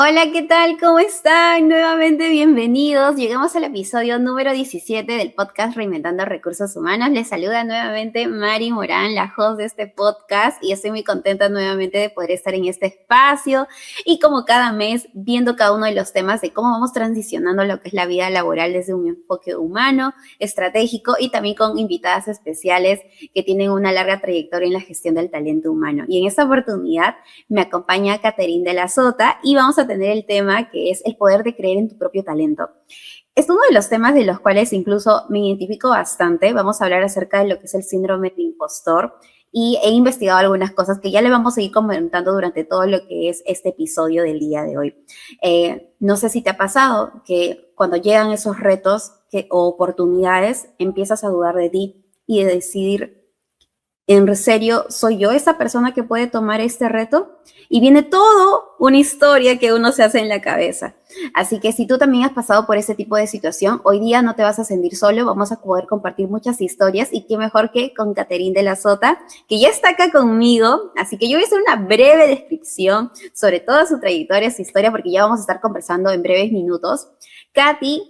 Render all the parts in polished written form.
Hola, ¿qué tal? ¿Cómo están? Nuevamente bienvenidos. Llegamos al episodio número 17 del podcast Reinventando Recursos Humanos. Les saluda nuevamente Mari Morán, la host de este podcast, y estoy muy contenta nuevamente de poder estar en este espacio y como cada mes viendo cada uno de los temas de cómo vamos transicionando lo que es la vida laboral desde un enfoque humano, estratégico y también con invitadas especiales que tienen una larga trayectoria en la gestión del talento humano. Y en esta oportunidad me acompaña Catherine de la Sota y vamos a tener el tema que es el poder de creer en tu propio talento. Es uno de los temas de los cuales incluso me identifico bastante. Vamos a hablar acerca de lo que es el síndrome de impostor y he investigado algunas cosas que ya le vamos a ir comentando durante todo lo que es este episodio del día de hoy. No sé si te ha pasado que cuando llegan esos retos o oportunidades empiezas a dudar de ti y de decidir, ¿en serio soy yo esa persona que puede tomar este reto? Y viene todo una historia que uno se hace en la cabeza. Así que si tú también has pasado por ese tipo de situación, hoy día no te vas a sentir solo, vamos a poder compartir muchas historias y qué mejor que con Catherine de la Sota, que ya está acá conmigo. Así que yo voy a hacer una breve descripción sobre toda su trayectoria, su historia, porque ya vamos a estar conversando en breves minutos. Katy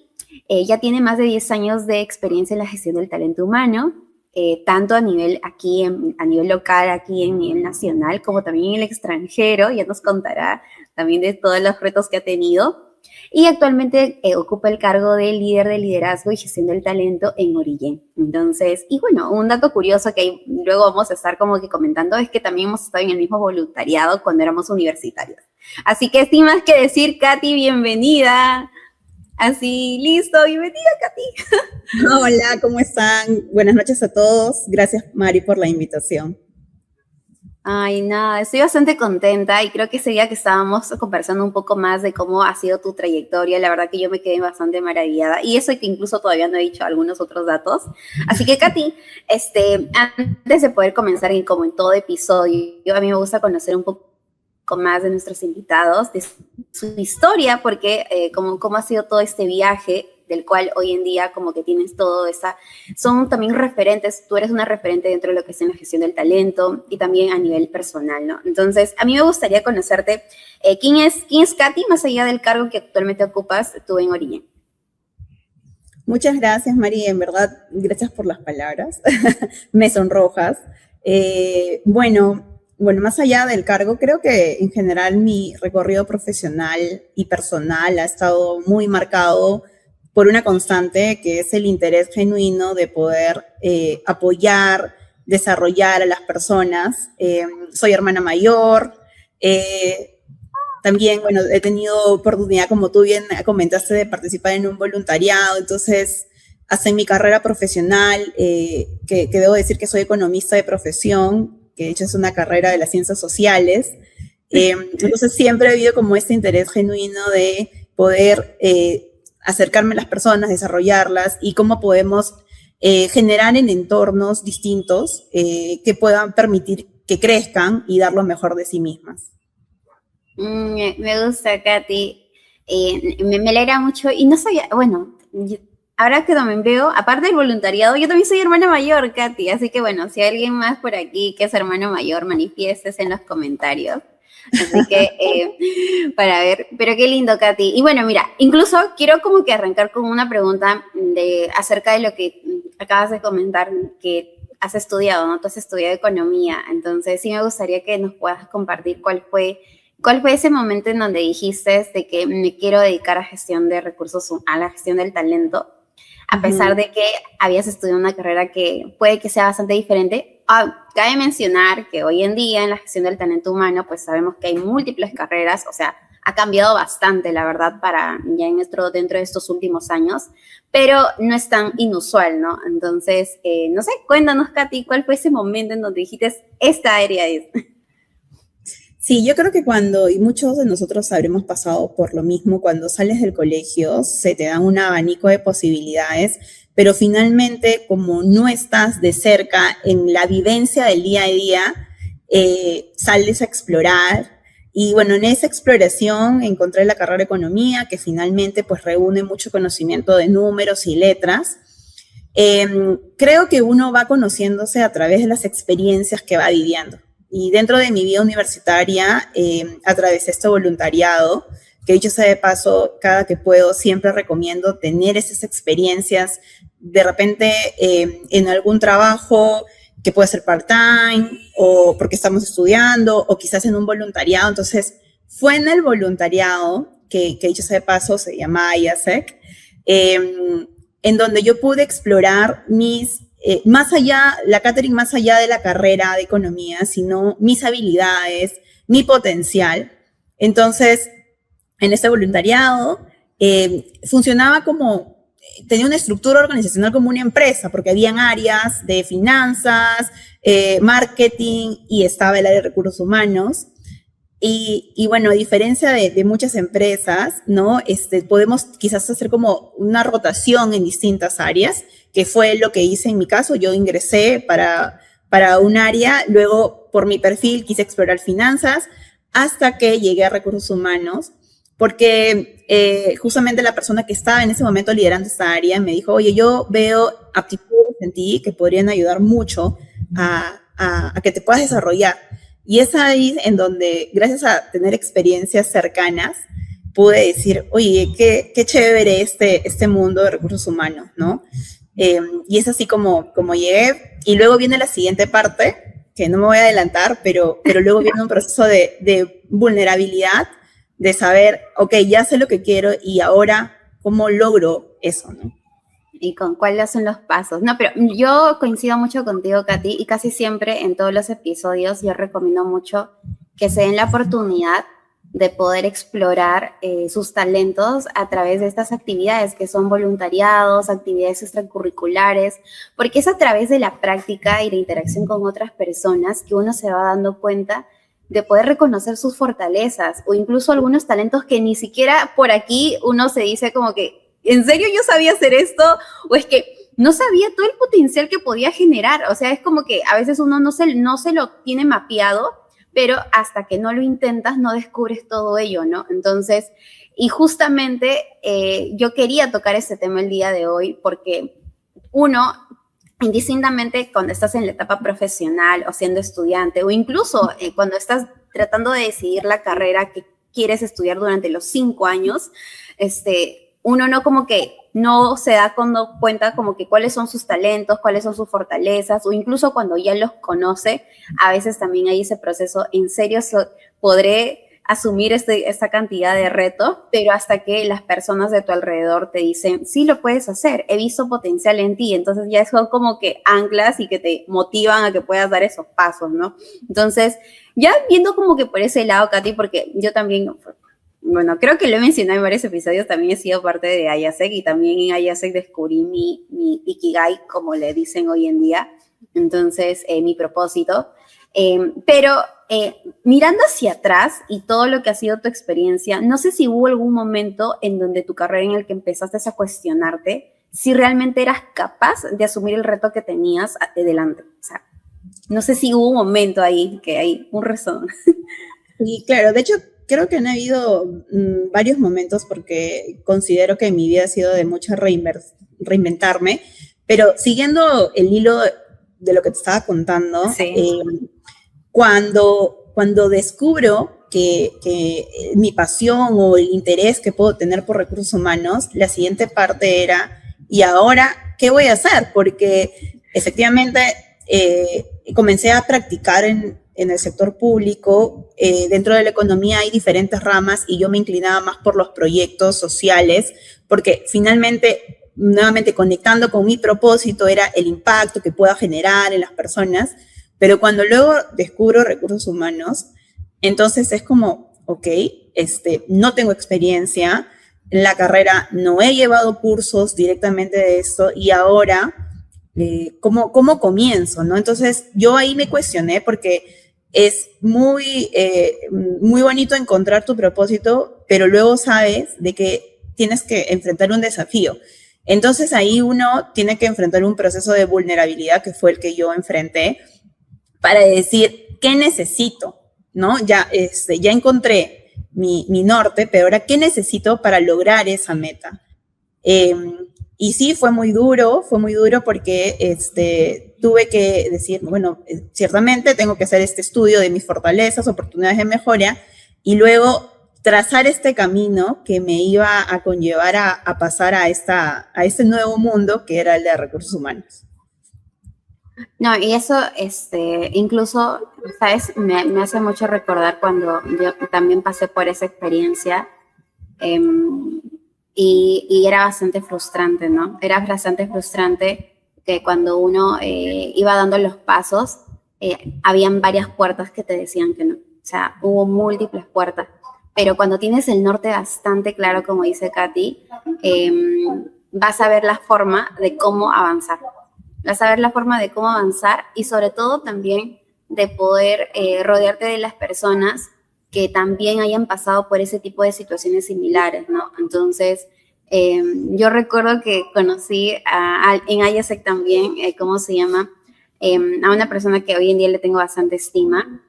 ya tiene más de 10 años de experiencia en la gestión del talento humano. Tanto a nivel aquí, a nivel local, aquí en nivel nacional, como también en el extranjero. Ya nos contará también de todos los retos que ha tenido. Y actualmente ocupa el cargo de líder de liderazgo y gestión del talento en Origen. Entonces, y bueno, un dato curioso que luego vamos a estar como que comentando es que también hemos estado en el mismo voluntariado cuando éramos universitarios. Así que sin más que decir, Katy, bienvenida. Así, listo, bienvenida, Katy. Hola, ¿cómo están? Buenas noches a todos. Gracias, Mari, por la invitación. Ay, nada, estoy bastante contenta y creo que ese día que estábamos conversando un poco más de cómo ha sido tu trayectoria, la verdad que yo me quedé bastante maravillada y eso que incluso todavía no he dicho algunos otros datos. Así que, Katy, antes de poder comenzar como en todo episodio, a mí me gusta conocer un poco más de nuestros invitados, de su historia, porque cómo ha sido todo este viaje del cual hoy en día como que tienes todo esa, son también referentes, tú eres una referente dentro de lo que es en la gestión del talento y también a nivel personal, ¿no? Entonces, a mí me gustaría conocerte, ¿quién es Katy, más allá del cargo que actualmente ocupas tú en Origen? Muchas gracias, Mari. En verdad, gracias por las palabras. Me sonrojas. Bueno, más allá del cargo, creo que en general mi recorrido profesional y personal ha estado muy marcado por una constante que es el interés genuino de poder apoyar, desarrollar a las personas. Soy hermana mayor. También, bueno, he tenido oportunidad, como tú bien comentaste, de participar en un voluntariado. Entonces, hasta en mi carrera profesional, que debo decir que soy economista de profesión, que de hecho es una carrera de las ciencias sociales. Entonces, siempre he habido como este interés genuino de poder acercarme a las personas, desarrollarlas y cómo podemos generar en entornos distintos que puedan permitir que crezcan y dar lo mejor de sí mismas. Me gusta, Katy. Me alegra mucho y no sabía, bueno, ahora que también veo, aparte del voluntariado, yo también soy hermana mayor, Katy, así que bueno, si hay alguien más por aquí que es hermano mayor, manifiestes en los comentarios. Así que, para ver, pero qué lindo, Katy. Y bueno, mira, incluso quiero como que arrancar con una pregunta acerca de lo que acabas de comentar, que has estudiado, ¿no? Tú has estudiado economía, entonces sí me gustaría que nos puedas compartir cuál fue ese momento en donde dijiste de que me quiero dedicar a gestión de recursos, a la gestión del talento, a pesar de que habías estudiado una carrera que puede que sea bastante diferente. Cabe mencionar que hoy en día en la gestión del talento humano, pues sabemos que hay múltiples carreras, o sea, ha cambiado bastante, la verdad, para ya dentro de estos últimos años, pero no es tan inusual, ¿no? Entonces, no sé, cuéntanos, Katy, ¿cuál fue ese momento en donde dijiste, esta área es? Sí, yo creo que y muchos de nosotros habremos pasado por lo mismo, cuando sales del colegio se te dan un abanico de posibilidades, pero finalmente como no estás de cerca en la vivencia del día a día, sales a explorar. Y bueno, en esa exploración encontré la carrera de economía, que finalmente pues reúne mucho conocimiento de números y letras. Creo que uno va conociéndose a través de las experiencias que va viviendo. Y dentro de mi vida universitaria atravesé este voluntariado que dicho sea de paso, cada que puedo siempre recomiendo tener esas experiencias de repente en algún trabajo que puede ser part-time o porque estamos estudiando o quizás en un voluntariado. Entonces, fue en el voluntariado, que dicho sea de paso, se llama IASEC, en donde yo pude explorar más allá, la catering más allá de la carrera de economía, sino mis habilidades, mi potencial. Entonces, en este voluntariado, funcionaba tenía una estructura organizacional como una empresa, porque habían áreas de finanzas, marketing y estaba el área de recursos humanos. Y bueno, a diferencia de muchas empresas, ¿no? Podemos quizás hacer como una rotación en distintas áreas, que fue lo que hice en mi caso. Yo ingresé para un área, luego por mi perfil quise explorar finanzas, hasta que llegué a recursos humanos, porque justamente la persona que estaba en ese momento liderando esta área me dijo, oye, yo veo aptitudes en ti que podrían ayudar mucho a que te puedas desarrollar. Y es ahí en donde, gracias a tener experiencias cercanas, pude decir, oye, qué chévere este mundo de recursos humanos, ¿no? Y es así como llegué. Y luego viene la siguiente parte, que no me voy a adelantar, pero luego viene un proceso de vulnerabilidad, de saber, ok, ya sé lo que quiero y ahora, ¿cómo logro eso, no? Y con cuáles son los pasos. No, pero yo coincido mucho contigo, Katy, y casi siempre en todos los episodios yo recomiendo mucho que se den la oportunidad de poder explorar sus talentos a través de estas actividades que son voluntariados, actividades extracurriculares, porque es a través de la práctica y la interacción con otras personas que uno se va dando cuenta de poder reconocer sus fortalezas o incluso algunos talentos que ni siquiera por aquí uno se dice como que ¿en serio yo sabía hacer esto? O es que no sabía todo el potencial que podía generar. O sea, es como que a veces uno no se lo tiene mapeado, pero hasta que no lo intentas no descubres todo ello, ¿no? Entonces, y justamente yo quería tocar este tema el día de hoy porque uno, indistintamente cuando estás en la etapa profesional o siendo estudiante o incluso cuando estás tratando de decidir la carrera que quieres estudiar durante los 5 años, uno no como que no se da cuenta como que cuáles son sus talentos, cuáles son sus fortalezas, o incluso cuando ya los conoce, a veces también hay ese proceso, en serio podré asumir esta cantidad de retos, pero hasta que las personas de tu alrededor te dicen, sí lo puedes hacer, he visto potencial en ti, entonces ya son como que anclas y que te motivan a que puedas dar esos pasos, ¿no? Entonces, ya viendo como que por ese lado, Katy, porque yo también... Bueno, creo que lo he mencionado en varios episodios, también he sido parte de IASEC y también en IASEC descubrí mi Ikigai, como le dicen hoy en día, entonces mi propósito. Pero mirando hacia atrás y todo lo que ha sido tu experiencia, no sé si hubo algún momento en donde tu carrera en el que empezaste a cuestionarte si realmente eras capaz de asumir el reto que tenías adelante. O sea, no sé si hubo un momento ahí que hay un rezón. Y claro, de hecho, creo que han habido varios momentos porque considero que mi vida ha sido de mucho reinventarme, pero siguiendo el hilo de lo que te estaba contando, sí. Cuando descubro que mi pasión o el interés que puedo tener por recursos humanos, la siguiente parte era, ¿y ahora qué voy a hacer? Porque efectivamente comencé a practicar en el sector público. Dentro de la economía hay diferentes ramas y yo me inclinaba más por los proyectos sociales, porque finalmente, nuevamente conectando con mi propósito, era el impacto que pueda generar en las personas, pero cuando luego descubro recursos humanos, entonces es como, ok, no tengo experiencia, en la carrera no he llevado cursos directamente de esto y ahora, ¿cómo comienzo? ¿No? Entonces yo ahí me cuestioné porque es muy bonito encontrar tu propósito, pero luego sabes de que tienes que enfrentar un desafío. Entonces ahí uno tiene que enfrentar un proceso de vulnerabilidad, que fue el que yo enfrenté, para decir, ¿qué necesito? ¿No? Ya encontré mi norte, pero ahora, ¿qué necesito para lograr esa meta? Y sí, fue muy duro porque tuve que decir, bueno, ciertamente tengo que hacer este estudio de mis fortalezas, oportunidades de mejora, y luego trazar este camino que me iba a conllevar a pasar a este nuevo mundo que era el de recursos humanos. No, y eso, incluso, ¿sabes? Me hace mucho recordar cuando yo también pasé por esa experiencia y era bastante frustrante, ¿no? Era bastante frustrante que cuando uno iba dando los pasos, habían varias puertas que te decían que no. O sea, hubo múltiples puertas. Pero cuando tienes el norte bastante claro, como dice Katy, vas a ver la forma de cómo avanzar. Vas a ver la forma de cómo avanzar y sobre todo también de poder rodearte de las personas que también hayan pasado por ese tipo de situaciones similares, ¿no? Entonces, yo recuerdo que conocí en IASEC también, ¿cómo se llama? A una persona que hoy en día le tengo bastante estima,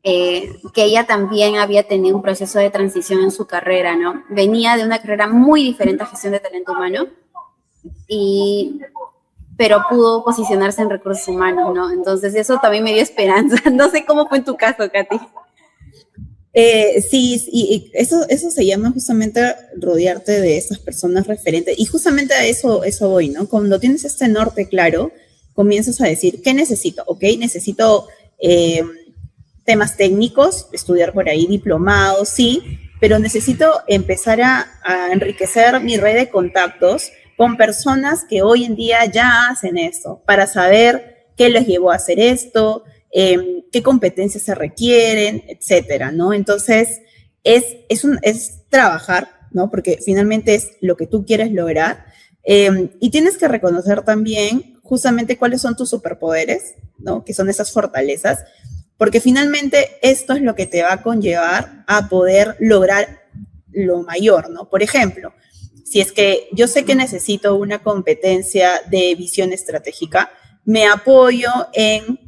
que ella también había tenido un proceso de transición en su carrera, ¿no? Venía de una carrera muy diferente a gestión de talento humano, pero pudo posicionarse en recursos humanos, ¿no? Entonces eso también me dio esperanza. No sé cómo fue en tu caso, Katy. Sí, y eso se llama justamente rodearte de esas personas referentes. Y justamente a eso voy, ¿no? Cuando tienes este norte claro, comienzas a decir, ¿qué necesito? ¿Ok? Necesito temas técnicos, estudiar por ahí diplomados, sí, pero necesito empezar a enriquecer mi red de contactos con personas que hoy en día ya hacen esto, para saber qué les llevó a hacer esto, qué competencias se requieren, etcétera, ¿no? Entonces, es trabajar, ¿no? Porque finalmente es lo que tú quieres lograr. Y tienes que reconocer también justamente cuáles son tus superpoderes, ¿no? Que son esas fortalezas, porque finalmente esto es lo que te va a conllevar a poder lograr lo mayor, ¿no? Por ejemplo, si es que yo sé que necesito una competencia de visión estratégica, me apoyo en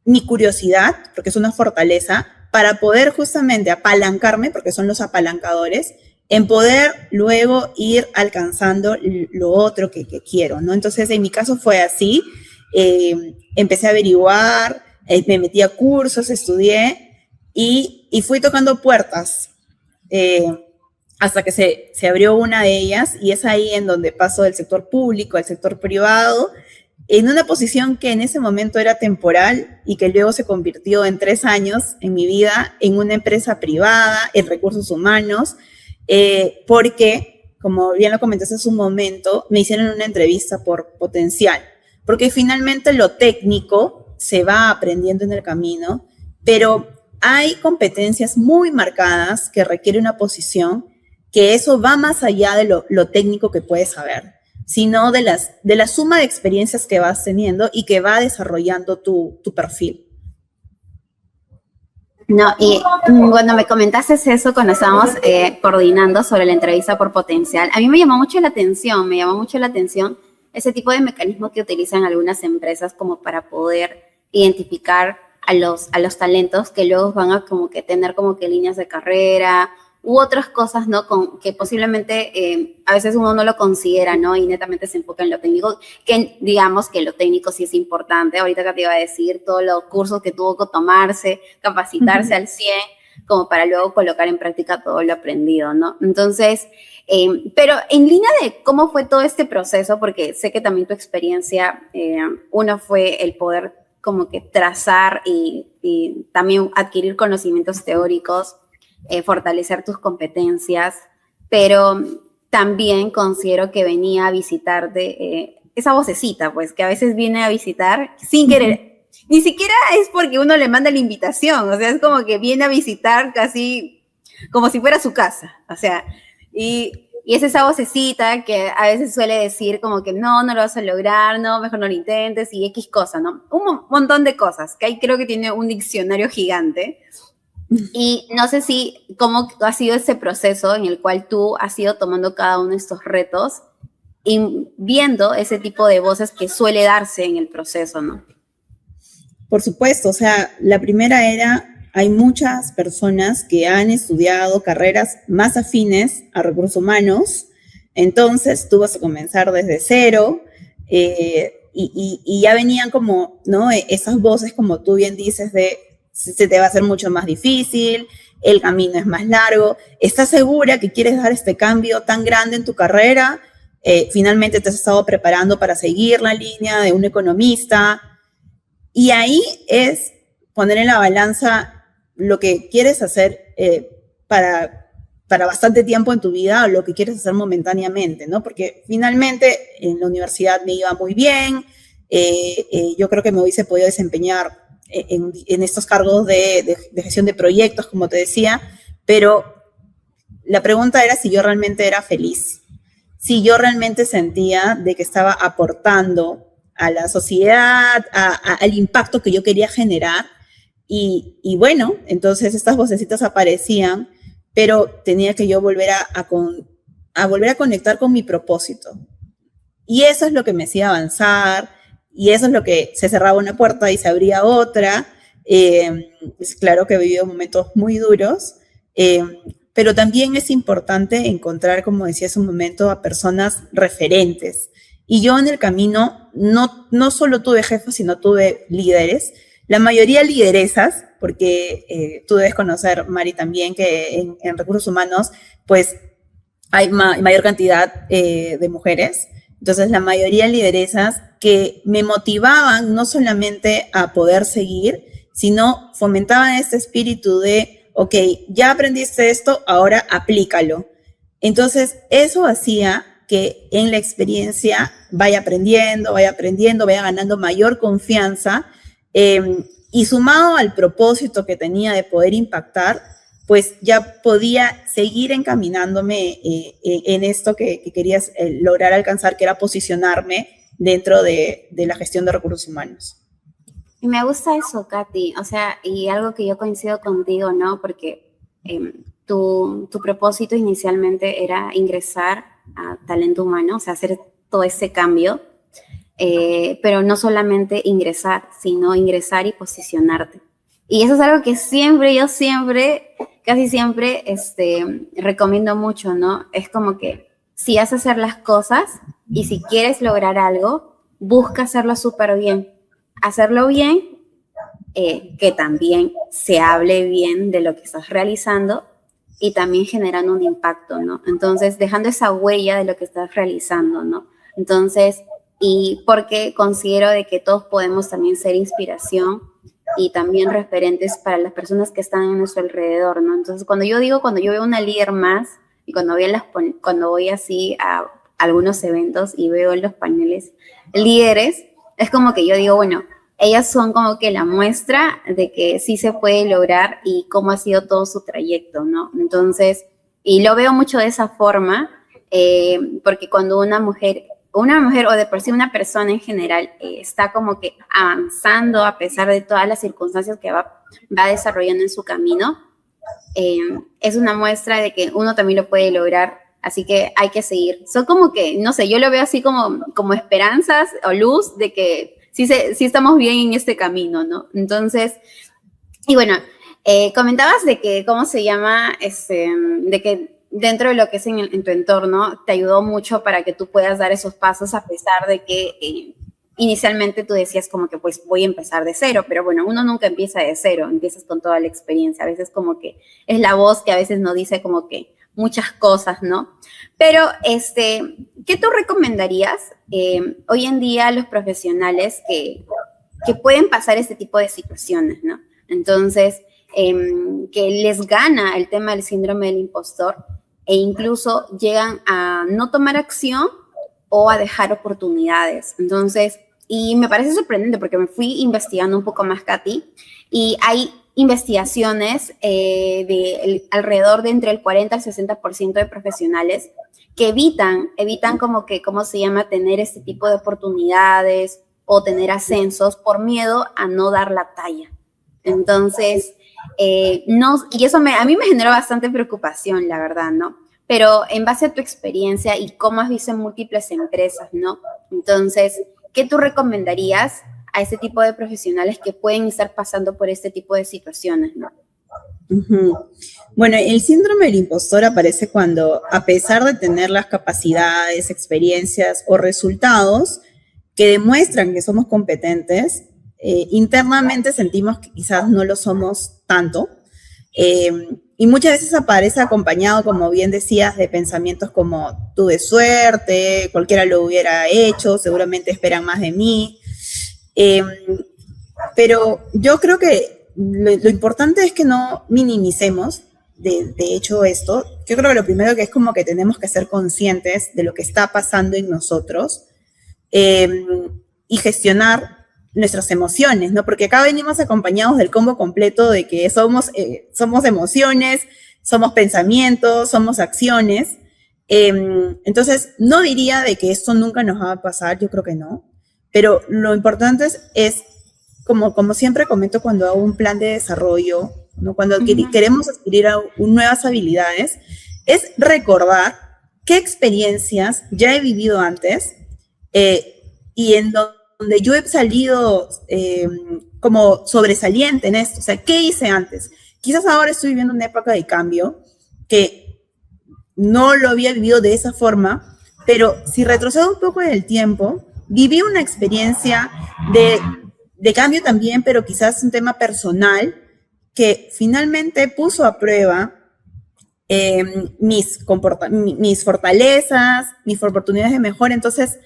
mi curiosidad, porque es una fortaleza, para poder justamente apalancarme, porque son los apalancadores, en poder luego ir alcanzando lo otro que quiero, ¿no? Entonces, en mi caso fue así, empecé a averiguar, me metí a cursos, estudié y fui tocando puertas hasta que se abrió una de ellas y es ahí en donde paso del sector público al sector privado, en una posición que en ese momento era temporal y que luego se convirtió en 3 años en mi vida en una empresa privada, en recursos humanos, porque, como bien lo comentaste hace un momento, me hicieron una entrevista por potencial, porque finalmente lo técnico se va aprendiendo en el camino, pero hay competencias muy marcadas que requiere una posición que eso va más allá de lo técnico que puedes saber, sino de la suma de experiencias que vas teniendo y que va desarrollando tu perfil. No, y cuando me comentaste eso, cuando estábamos coordinando sobre la entrevista por potencial, a mí me llamó mucho la atención ese tipo de mecanismo que utilizan algunas empresas como para poder identificar a los talentos que luego van a como que tener como que líneas de carrera u otras cosas, ¿no? Que posiblemente a veces uno no lo considera, ¿no? Y netamente se enfoca en lo técnico, que digamos que lo técnico sí es importante. Ahorita que te iba a decir todos los cursos que tuvo que tomarse, capacitarse al 100, como para luego colocar en práctica todo lo aprendido, ¿no? Entonces, pero en línea de cómo fue todo este proceso, porque sé que también tu experiencia, uno fue el poder como que trazar y también adquirir conocimientos teóricos, fortalecer tus competencias, pero también considero que venía a visitarte esa vocecita, pues, que a veces viene a visitar sin querer. Ni siquiera es porque uno le manda la invitación, o sea, es como que viene a visitar casi como si fuera su casa, o sea, y es esa vocecita que a veces suele decir como que no lo vas a lograr, no, mejor no lo intentes y X cosa, ¿no? Un montón de cosas, que ahí creo que tiene un diccionario gigante. Y no sé cómo ha sido ese proceso en el cual tú has ido tomando cada uno de estos retos y viendo ese tipo de voces que suele darse en el proceso, ¿no? Por supuesto, o sea, la primera era, hay muchas personas que han estudiado carreras más afines a recursos humanos, entonces tú vas a comenzar desde cero y ya venían como, ¿no? Esas voces, como tú bien dices, de se te va a hacer mucho más difícil, el camino es más largo, ¿estás segura que quieres dar este cambio tan grande en tu carrera? Finalmente te has estado preparando para seguir la línea de un economista. Y ahí es poner en la balanza lo que quieres hacer para bastante tiempo en tu vida o lo que quieres hacer momentáneamente, ¿no? Porque finalmente en la universidad me iba muy bien, yo creo que me hubiese podido desempeñar en estos cargos de gestión de proyectos, como te decía, pero la pregunta era si yo realmente era feliz, si yo realmente sentía de que estaba aportando a la sociedad, al impacto que yo quería generar, y bueno, entonces estas vocecitas aparecían, pero tenía que yo volver a conectar con mi propósito. Y eso es lo que me hacía avanzar, y eso es lo que se cerraba una puerta y se abría otra. Es claro que he vivido momentos muy duros, pero también es importante encontrar, como decía hace un momento, a personas referentes. Y yo en el camino no solo tuve jefes, sino tuve líderes, la mayoría lideresas, porque tú debes conocer, Mari, también que en recursos humanos, pues hay mayor cantidad de mujeres. Entonces, la mayoría lideresas que me motivaban no solamente a poder seguir, sino fomentaban este espíritu de, ok, ya aprendiste esto, ahora aplícalo. Entonces, eso hacía que en la experiencia vaya aprendiendo, vaya ganando mayor confianza, y sumado al propósito que tenía de poder impactar, pues ya podía seguir encaminándome en esto que querías lograr alcanzar, que era posicionarme dentro de la gestión de recursos humanos. Y me gusta eso, Katy, o sea, y algo que yo coincido contigo, ¿no? Porque tu propósito inicialmente era ingresar a talento humano, o sea, hacer todo ese cambio, pero no solamente ingresar, sino ingresar y posicionarte. Y eso es algo que casi siempre recomiendo mucho, ¿no? Es como que si vas a hacer las cosas y si quieres lograr algo, busca hacerlo súper bien. Hacerlo bien, que también se hable bien de lo que estás realizando y también generando un impacto, ¿no? Entonces, dejando esa huella de lo que estás realizando, ¿no? Entonces, y porque considero de que todos podemos también ser inspiración y también referentes para las personas que están en nuestro alrededor, ¿no? Entonces, cuando yo veo una líder más y cuando voy así a algunos eventos y veo en los paneles líderes, es como que yo digo, bueno, ellas son como que la muestra de que sí se puede lograr y cómo ha sido todo su trayecto, ¿no? Entonces, y lo veo mucho de esa forma, porque cuando una mujer o de por sí una persona en general está como que avanzando a pesar de todas las circunstancias que va desarrollando en su camino, es una muestra de que uno también lo puede lograr, así que hay que seguir. Son como que, no sé, yo lo veo así como esperanzas o luz de que sí estamos bien en este camino, ¿no? Entonces, y bueno, comentabas de que, ¿cómo se llama? De que dentro de lo que es en tu entorno, te ayudó mucho para que tú puedas dar esos pasos a pesar de que inicialmente tú decías como que pues voy a empezar de cero, pero bueno, uno nunca empieza de cero, empiezas con toda la experiencia, a veces como que es la voz que a veces no dice como que muchas cosas, ¿no? Pero, ¿qué tú recomendarías hoy en día a los profesionales que pueden pasar este tipo de situaciones, ¿no? Entonces, que les gana el tema del síndrome del impostor e incluso llegan a no tomar acción o a dejar oportunidades. Entonces, y me parece sorprendente porque me fui investigando un poco más, Katy, y hay investigaciones alrededor de entre el 40 al 60% de profesionales que evitan como que, ¿cómo se llama?, tener este tipo de oportunidades o tener ascensos por miedo a no dar la talla. Entonces, y eso a mí me generó bastante preocupación, la verdad, ¿no? Pero en base a tu experiencia y cómo has visto en múltiples empresas, ¿no? Entonces, ¿qué tú recomendarías a este tipo de profesionales que pueden estar pasando por este tipo de situaciones, ¿no? Bueno, el síndrome del impostor aparece cuando, a pesar de tener las capacidades, experiencias o resultados que demuestran que somos competentes, internamente sentimos que quizás no lo somos tanto. Y muchas veces aparece acompañado, como bien decías, de pensamientos como tuve suerte, cualquiera lo hubiera hecho, seguramente esperan más de mí. Eh, pero yo creo que lo importante es que no minimicemos, de hecho, esto. Yo creo que lo primero que es como que tenemos que ser conscientes de lo que está pasando en nosotros eh, y gestionar nuestras emociones, ¿no? Porque acá venimos acompañados del combo completo de que somos emociones, somos pensamientos, somos acciones. Entonces, no diría de que esto nunca nos va a pasar, yo creo que no, pero lo importante es como siempre comento cuando hago un plan de desarrollo, ¿no? Cuando queremos adquirir nuevas habilidades, es recordar qué experiencias ya he vivido antes y en donde yo he salido como sobresaliente en esto. O sea, ¿qué hice antes? Quizás ahora estoy viviendo una época de cambio que no lo había vivido de esa forma, pero si retrocedo un poco en el tiempo, viví una experiencia de cambio también, pero quizás un tema personal que finalmente puso a prueba mis fortalezas, mis oportunidades de mejora. Entonces,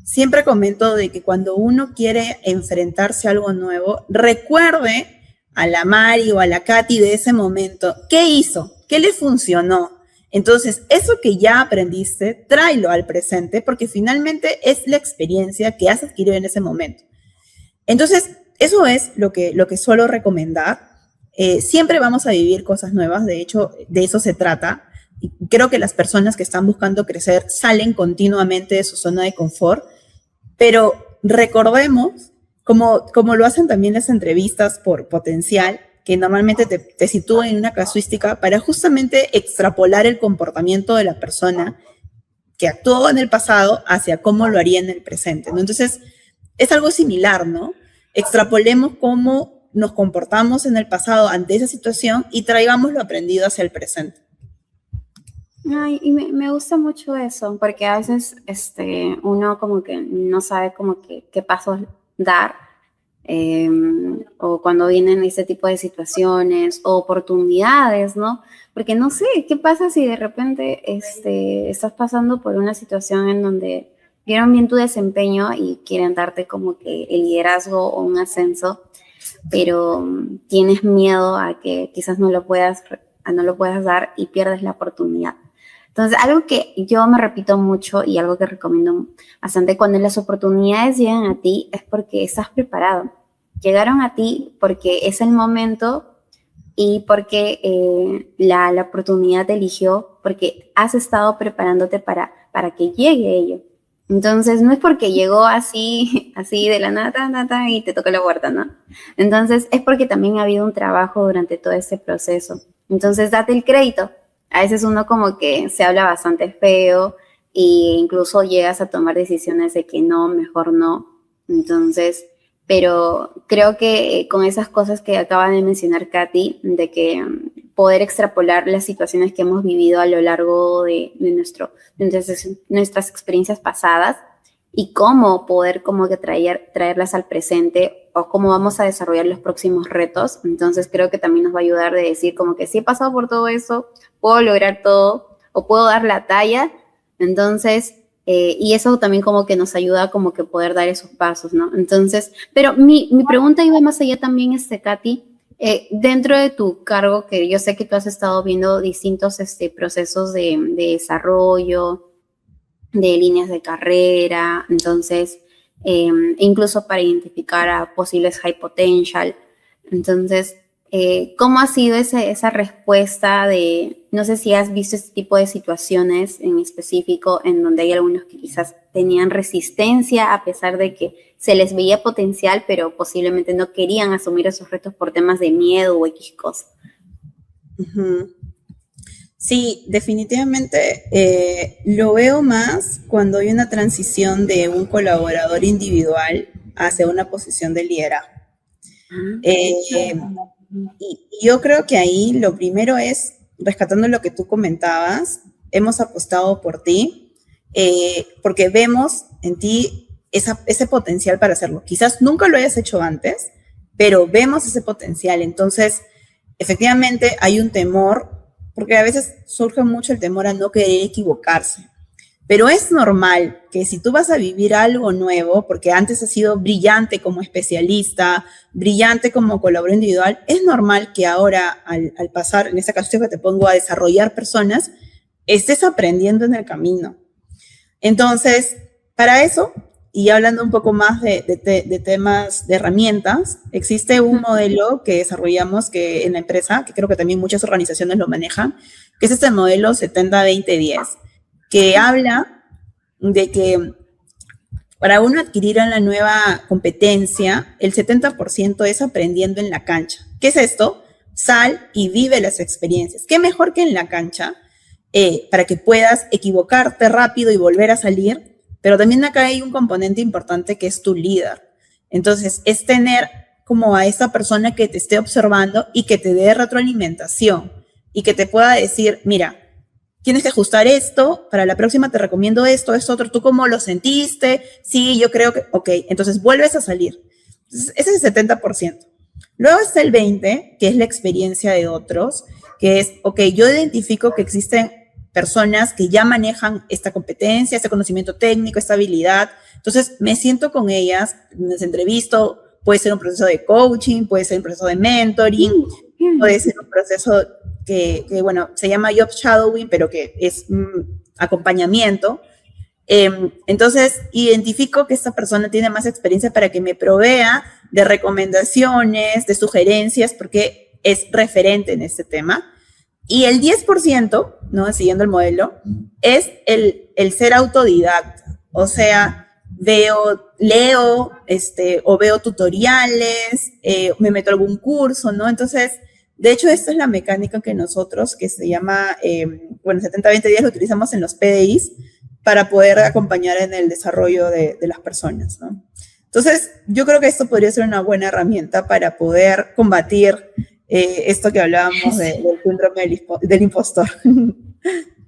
siempre comento de que cuando uno quiere enfrentarse a algo nuevo, recuerde a la Mari o a la Katy de ese momento, ¿qué hizo? ¿Qué le funcionó? Entonces, eso que ya aprendiste, tráelo al presente, porque finalmente es la experiencia que has adquirido en ese momento. Entonces, eso es lo que suelo recomendar. Siempre vamos a vivir cosas nuevas, de hecho, de eso se trata. Y creo que las personas que están buscando crecer salen continuamente de su zona de confort, pero recordemos, como lo hacen también las entrevistas por potencial, que normalmente te sitúan en una casuística para justamente extrapolar el comportamiento de la persona que actuó en el pasado hacia cómo lo haría en el presente, ¿no? Entonces, es algo similar, ¿no? Extrapolemos cómo nos comportamos en el pasado ante esa situación y traigamos lo aprendido hacia el presente. Ay, y me gusta mucho eso, porque a veces uno como que no sabe como que qué pasos dar, o cuando vienen este tipo de situaciones o oportunidades, ¿no? Porque no sé, ¿qué pasa si de repente estás pasando por una situación en donde vieron bien tu desempeño y quieren darte como que el liderazgo o un ascenso, pero tienes miedo a que quizás no lo puedas dar y pierdes la oportunidad? Entonces, algo que yo me repito mucho y algo que recomiendo bastante, cuando las oportunidades llegan a ti es porque estás preparado. Llegaron a ti porque es el momento y porque la oportunidad te eligió, porque has estado preparándote para que llegue ello. Entonces, no es porque llegó así de la nada y te toca la puerta, ¿no? Entonces, es porque también ha habido un trabajo durante todo ese proceso. Entonces, date el crédito. A veces uno como que se habla bastante feo e incluso llegas a tomar decisiones de que no, mejor no. Entonces, pero creo que con esas cosas que acaba de mencionar Katy, de que poder extrapolar las situaciones que hemos vivido a lo largo de nuestras experiencias pasadas y cómo poder como que traerlas al presente o cómo vamos a desarrollar los próximos retos. Entonces creo que también nos va a ayudar de decir como que si he pasado por todo eso, puedo lograr todo o puedo dar la talla. Entonces, y eso también como que nos ayuda como que poder dar esos pasos, ¿no? Entonces, pero mi pregunta iba más allá también, Katy, dentro de tu cargo, que yo sé que tú has estado viendo distintos procesos de desarrollo, de líneas de carrera, entonces, incluso para identificar a posibles high potential. Entonces, ¿cómo ha sido esa respuesta de, no sé si has visto este tipo de situaciones en específico en donde hay algunos que quizás tenían resistencia a pesar de que se les veía potencial, pero posiblemente no querían asumir esos retos por temas de miedo o X cosa? Uh-huh. Sí, definitivamente lo veo más cuando hay una transición de un colaborador individual hacia una posición de liderazgo. Y yo creo que ahí lo primero es, rescatando lo que tú comentabas, hemos apostado por ti, porque vemos en ti ese potencial para hacerlo. Quizás nunca lo hayas hecho antes, pero vemos ese potencial. Entonces, efectivamente hay un temor, porque a veces surge mucho el temor a no querer equivocarse. Pero es normal que si tú vas a vivir algo nuevo, porque antes has sido brillante como especialista, brillante como colaborador individual, es normal que ahora al pasar, en esta caso que te pongo a desarrollar personas, estés aprendiendo en el camino. Entonces, para eso, y hablando un poco más de temas de herramientas, existe un modelo que desarrollamos que en la empresa, que creo que también muchas organizaciones lo manejan, que es este modelo 70-20-10, que habla de que para uno adquirir una nueva competencia, el 70% es aprendiendo en la cancha. ¿Qué es esto? Sal y vive las experiencias. ¿Qué mejor que en la cancha? Para que puedas equivocarte rápido y volver a salir, pero también acá hay un componente importante que es tu líder. Entonces, es tener como a esa persona que te esté observando y que te dé retroalimentación y que te pueda decir, mira, tienes que ajustar esto, para la próxima te recomiendo esto, esto otro, ¿tú cómo lo sentiste? Sí, yo creo que, ok, entonces vuelves a salir. Entonces, ese es el 70%. Luego está el 20%, que es la experiencia de otros, que es, ok, yo identifico que existen personas que ya manejan esta competencia, este conocimiento técnico, esta habilidad. Entonces, me siento con ellas, les entrevisto, puede ser un proceso de coaching, puede ser un proceso de mentoring, puede ser un proceso que bueno, se llama job shadowing, pero que es acompañamiento. Entonces, identifico que esta persona tiene más experiencia para que me provea de recomendaciones, de sugerencias, porque es referente en este tema. Y el 10%, ¿no? Siguiendo el modelo, es el ser autodidacta. O sea, leo, o veo tutoriales, me meto a algún curso, ¿no? Entonces, de hecho, esta es la mecánica que nosotros, que se llama, 70-20-10, lo utilizamos en los PDIs para poder acompañar en el desarrollo de las personas, ¿no? Entonces, yo creo que esto podría ser una buena herramienta para poder combatir esto que hablábamos del síndrome del impostor.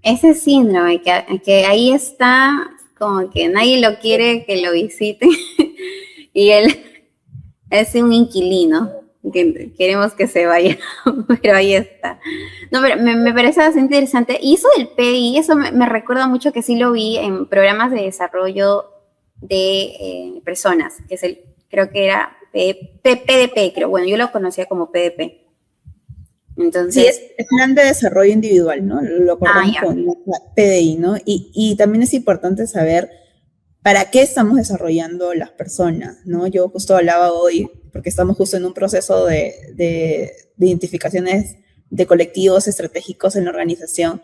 Ese síndrome que ahí está, como que nadie lo quiere que lo visite y él es un inquilino que queremos que se vaya, pero ahí está. No, pero me parece bastante interesante. Y eso del PI, eso me recuerda mucho que sí lo vi en programas de desarrollo de personas, que es creo que era PDP, creo. Bueno, yo lo conocía como PDP. Entonces, sí, es plan de desarrollo individual, ¿no? Lo cortamos con PDI, ¿no? Y también es importante saber para qué estamos desarrollando las personas, ¿no? Yo justo hablaba hoy, porque estamos justo en un proceso de identificaciones de colectivos estratégicos en la organización,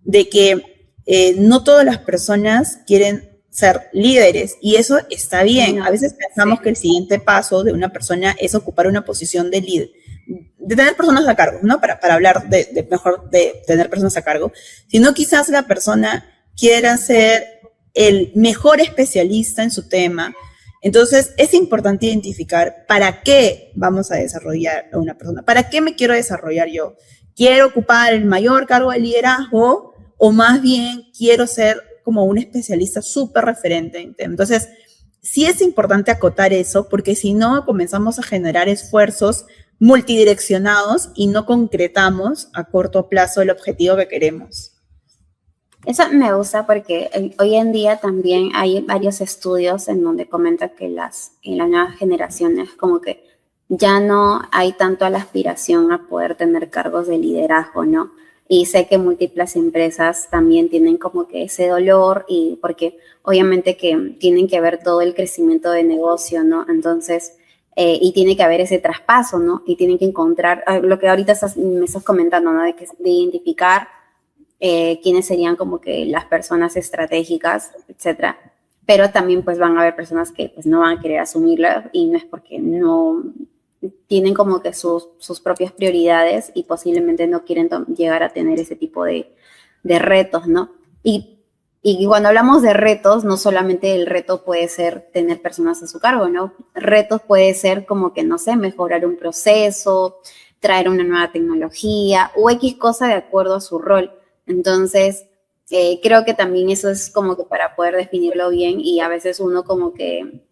de que no todas las personas quieren ser líderes, y eso está bien. A veces pensamos que el siguiente paso de una persona es ocupar una posición de líder, de tener personas a cargo, ¿no? Para hablar mejor de tener personas a cargo, sino quizás la persona quiera ser el mejor especialista en su tema. Entonces, es importante identificar para qué vamos a desarrollar a una persona, para qué me quiero desarrollar yo. ¿Quiero ocupar el mayor cargo de liderazgo o más bien quiero ser como un especialista súper referente? Entonces, sí es importante acotar eso, porque si no, comenzamos a generar esfuerzos multidireccionados y no concretamos a corto plazo el objetivo que queremos. Eso me gusta porque hoy en día también hay varios estudios en donde comentan que en las nuevas generaciones como que ya no hay tanto la aspiración a poder tener cargos de liderazgo, ¿no? Y sé que múltiples empresas también tienen como que ese dolor, y porque obviamente que tienen que ver todo el crecimiento de negocio, ¿no? Entonces, y tiene que haber ese traspaso, ¿no? Y tienen que encontrar lo que ahorita me estás comentando, ¿no? De identificar quiénes serían como que las personas estratégicas, etcétera. Pero también pues van a haber personas que pues no van a querer asumirla, y no es porque no tienen como que sus propias prioridades y posiblemente no quieren llegar a tener ese tipo de retos, ¿no? Y cuando hablamos de retos, no solamente el reto puede ser tener personas a su cargo, ¿no? Retos puede ser como que, no sé, mejorar un proceso, traer una nueva tecnología o X cosa de acuerdo a su rol. Entonces, creo que también eso es como que para poder definirlo bien, y a veces uno como que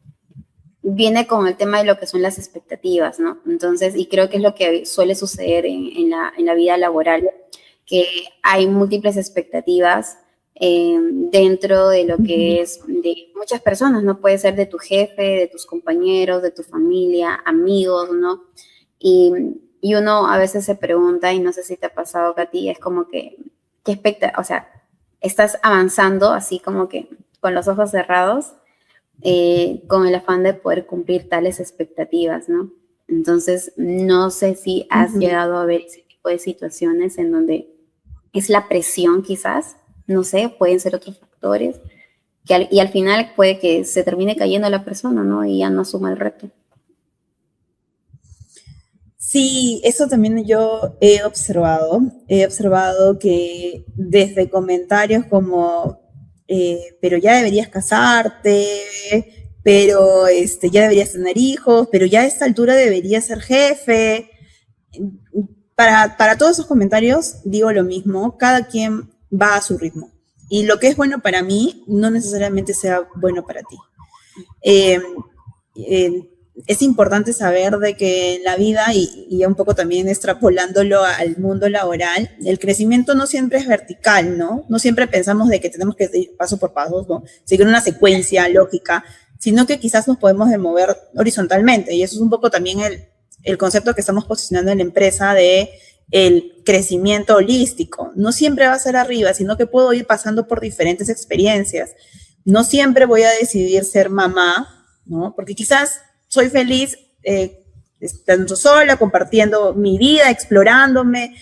viene con el tema de lo que son las expectativas, ¿no? Entonces, y creo que es lo que suele suceder en la vida laboral, que hay múltiples expectativas dentro de lo que es de muchas personas, ¿no? Puede ser de tu jefe, de tus compañeros, de tu familia, amigos, ¿no? Y uno a veces se pregunta, y no sé si te ha pasado, Katy, es como que, ¿qué o sea, estás avanzando así como que con los ojos cerrados, con el afán de poder cumplir tales expectativas, ¿no? Entonces, no sé si has llegado a ver ese tipo de situaciones en donde es la presión quizás, no sé, pueden ser otros factores, y al final puede que se termine cayendo la persona, ¿no? Y ya no asuma el reto. Sí, eso también yo he observado. He observado que desde comentarios como, pero ya deberías casarte, pero ya deberías tener hijos, pero ya a esta altura deberías ser jefe. Para todos esos comentarios digo lo mismo, cada quien va a su ritmo. Y lo que es bueno para mí no necesariamente sea bueno para ti. Eh, eh, es importante saber de que en la vida, y un poco también extrapolándolo al mundo laboral, el crecimiento no siempre es vertical, ¿no? No siempre pensamos de que tenemos que ir paso por paso, ¿no? Seguir una secuencia lógica, sino que quizás nos podemos mover horizontalmente. Y eso es un poco también el concepto que estamos posicionando en la empresa de el crecimiento holístico. No siempre va a ser arriba, sino que puedo ir pasando por diferentes experiencias. No siempre voy a decidir ser mamá, ¿no? Porque quizás soy feliz estando sola, compartiendo mi vida, explorándome,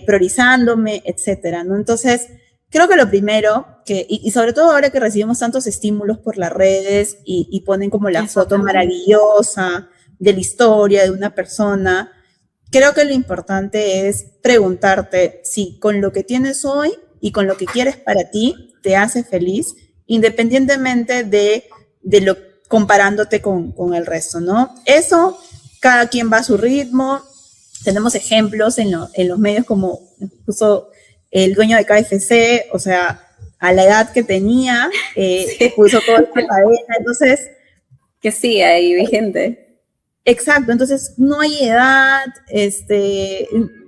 priorizándome, etcétera, ¿no? Entonces, creo que lo primero, y sobre todo ahora que recibimos tantos estímulos por las redes y ponen como la foto maravillosa de la historia de una persona, creo que lo importante es preguntarte si con lo que tienes hoy y con lo que quieres para ti te hace feliz, independientemente de lo comparándote con el resto, ¿no? Eso, cada quien va a su ritmo. Tenemos ejemplos en los medios como incluso el dueño de KFC, o sea, a la edad que tenía, sí, puso toda esta cadena, entonces... Que sí, ahí vigente. Exacto, entonces no hay edad,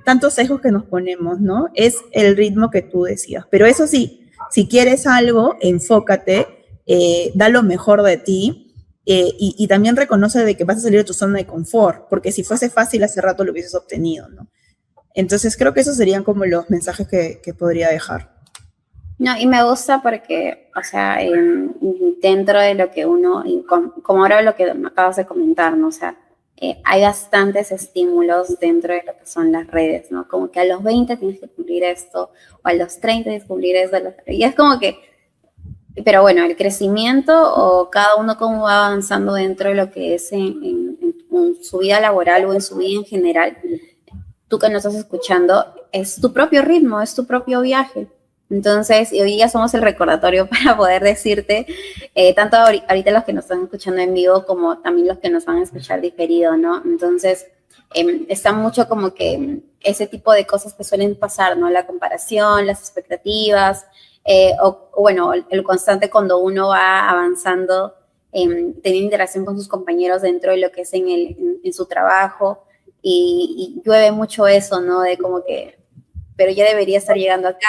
tantos sesgos que nos ponemos, ¿no? Es el ritmo que tú decías. Pero eso sí, si quieres algo, enfócate, da lo mejor de ti, y también reconoce de que vas a salir de tu zona de confort, porque si fuese fácil hace rato lo hubieses obtenido, ¿no? Entonces creo que esos serían como los mensajes que podría dejar. No, y me gusta porque, o sea, dentro de lo que uno, como ahora lo que me acabas de comentar, ¿no? O sea, hay bastantes estímulos dentro de lo que son las redes, ¿no? Como que a los 20 tienes que cumplir esto, o a los 30 tienes que cumplir esto, y es como que, pero bueno, el crecimiento o cada uno cómo va avanzando dentro de lo que es en su vida laboral o en su vida en general, tú que nos estás escuchando, es tu propio ritmo, es tu propio viaje. Entonces, y hoy día somos el recordatorio para poder decirte, tanto ahorita los que nos están escuchando en vivo como también los que nos van a escuchar diferido, ¿no? Entonces, está mucho como que ese tipo de cosas que suelen pasar, ¿no? La comparación, las expectativas, o bueno, el constante cuando uno va avanzando, teniendo interacción con sus compañeros dentro de lo que es en su trabajo, y llueve mucho eso, ¿no? De como que, pero ya debería estar llegando acá.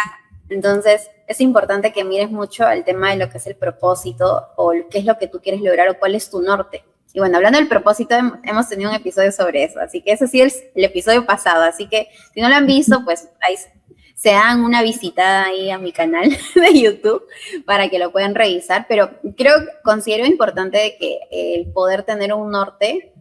Entonces, es importante que mires mucho al tema de lo que es el propósito o qué es lo que tú quieres lograr o cuál es tu norte. Y bueno, hablando del propósito, hemos tenido un episodio sobre eso, así que ese sí es el episodio pasado. Así que si no lo han visto, pues ahí se dan una visitada ahí a mi canal de YouTube para que lo puedan revisar. Pero considero importante de que el poder tener un norte,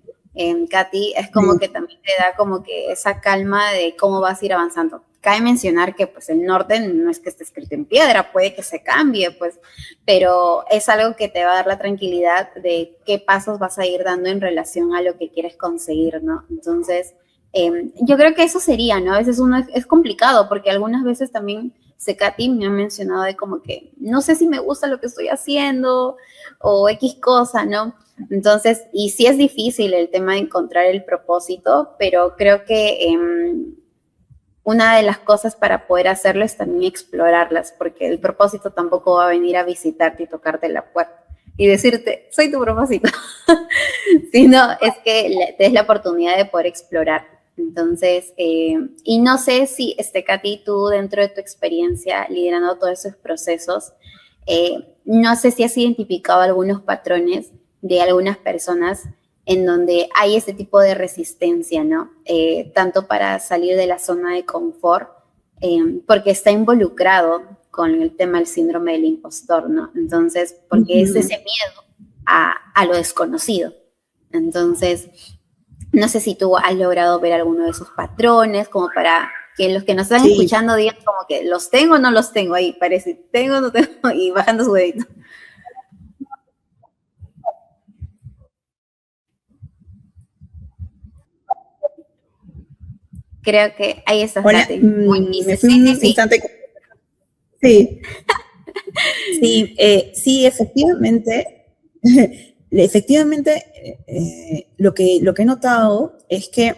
Katy, es como que también te da como que esa calma de cómo vas a ir avanzando. Cabe mencionar que pues el norte no es que esté escrito en piedra, puede que se cambie, pues, pero es algo que te va a dar la tranquilidad de qué pasos vas a ir dando en relación a lo que quieres conseguir, ¿no? Entonces, yo creo que eso sería, ¿no? A veces uno es complicado porque algunas veces también Katy me ha mencionado de como que no sé si me gusta lo que estoy haciendo o X cosa, ¿no? Entonces, y sí es difícil el tema de encontrar el propósito, pero creo que una de las cosas para poder hacerlo es también explorarlas, porque el propósito tampoco va a venir a visitarte y tocarte la puerta. y decirte, soy tu propósito, sino es que te des la oportunidad de poder explorar. Entonces, y no sé si, Katy, tú dentro de tu experiencia liderando todos esos procesos, no sé si has identificado algunos patrones de algunas personas en donde hay ese tipo de resistencia, ¿no? Tanto para salir de la zona de confort, porque está involucrado con el tema del síndrome del impostor, ¿no? Entonces, porque es ese miedo a lo desconocido. Entonces, no sé si tú has logrado ver alguno de esos patrones, como para que los que nos están escuchando digan como que los tengo o no los tengo, ahí parece, tengo o no tengo, y bajando su dedito. Creo que ahí estás. Hola, me fui un instante. Sí, sí, efectivamente, lo que he notado es que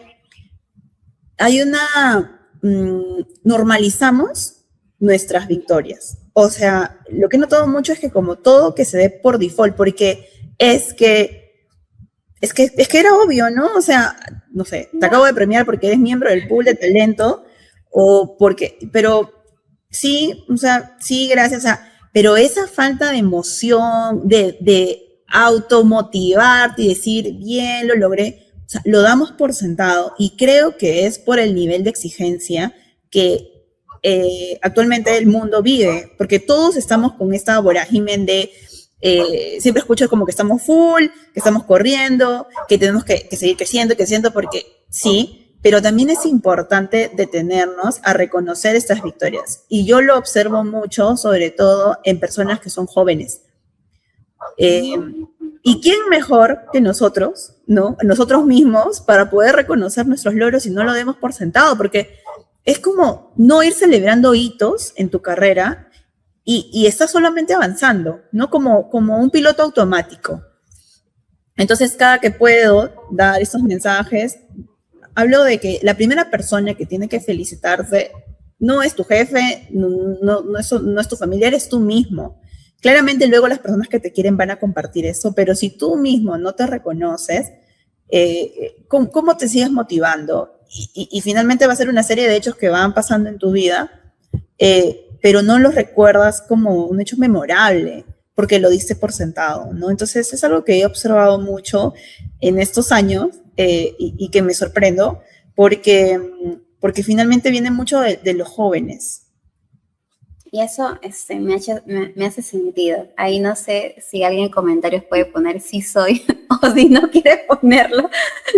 hay normalizamos nuestras victorias. O sea, lo que he notado mucho es que como todo que se dé por default, porque es que era obvio, ¿no? O sea, no sé, te acabo de premiar porque eres miembro del pool de talento, pero sí, o sea, sí, gracias pero esa falta de emoción, de automotivarte y decir, bien, lo logré, o sea, lo damos por sentado y creo que es por el nivel de exigencia que actualmente el mundo vive, porque todos estamos con esta vorágine de siempre escucho como que estamos full, que estamos corriendo, que tenemos que seguir creciendo, porque sí, pero también es importante detenernos a reconocer estas victorias. Y yo lo observo mucho, sobre todo en personas que son jóvenes. ¿Y quién mejor que nosotros, ¿no? Nosotros mismos, para poder reconocer nuestros logros y no lo demos por sentado? Porque es como no ir celebrando hitos en tu carrera y estás solamente avanzando, ¿no? Como un piloto automático. Entonces, cada que puedo dar estos mensajes, hablo de que la primera persona que tiene que felicitarse no es tu jefe, no es tu familiar, es tú mismo. Claramente luego las personas que te quieren van a compartir eso, pero si tú mismo no te reconoces, ¿cómo te sigues motivando? Y finalmente va a ser una serie de hechos que van pasando en tu vida, pero no los recuerdas como un hecho memorable, porque lo diste por sentado, ¿no? Entonces es algo que he observado mucho en estos años y que me sorprendo, porque finalmente viene mucho de los jóvenes. Y eso me hace sentido. Ahí no sé si alguien en comentarios puede poner sí soy o si no quiere ponerlo.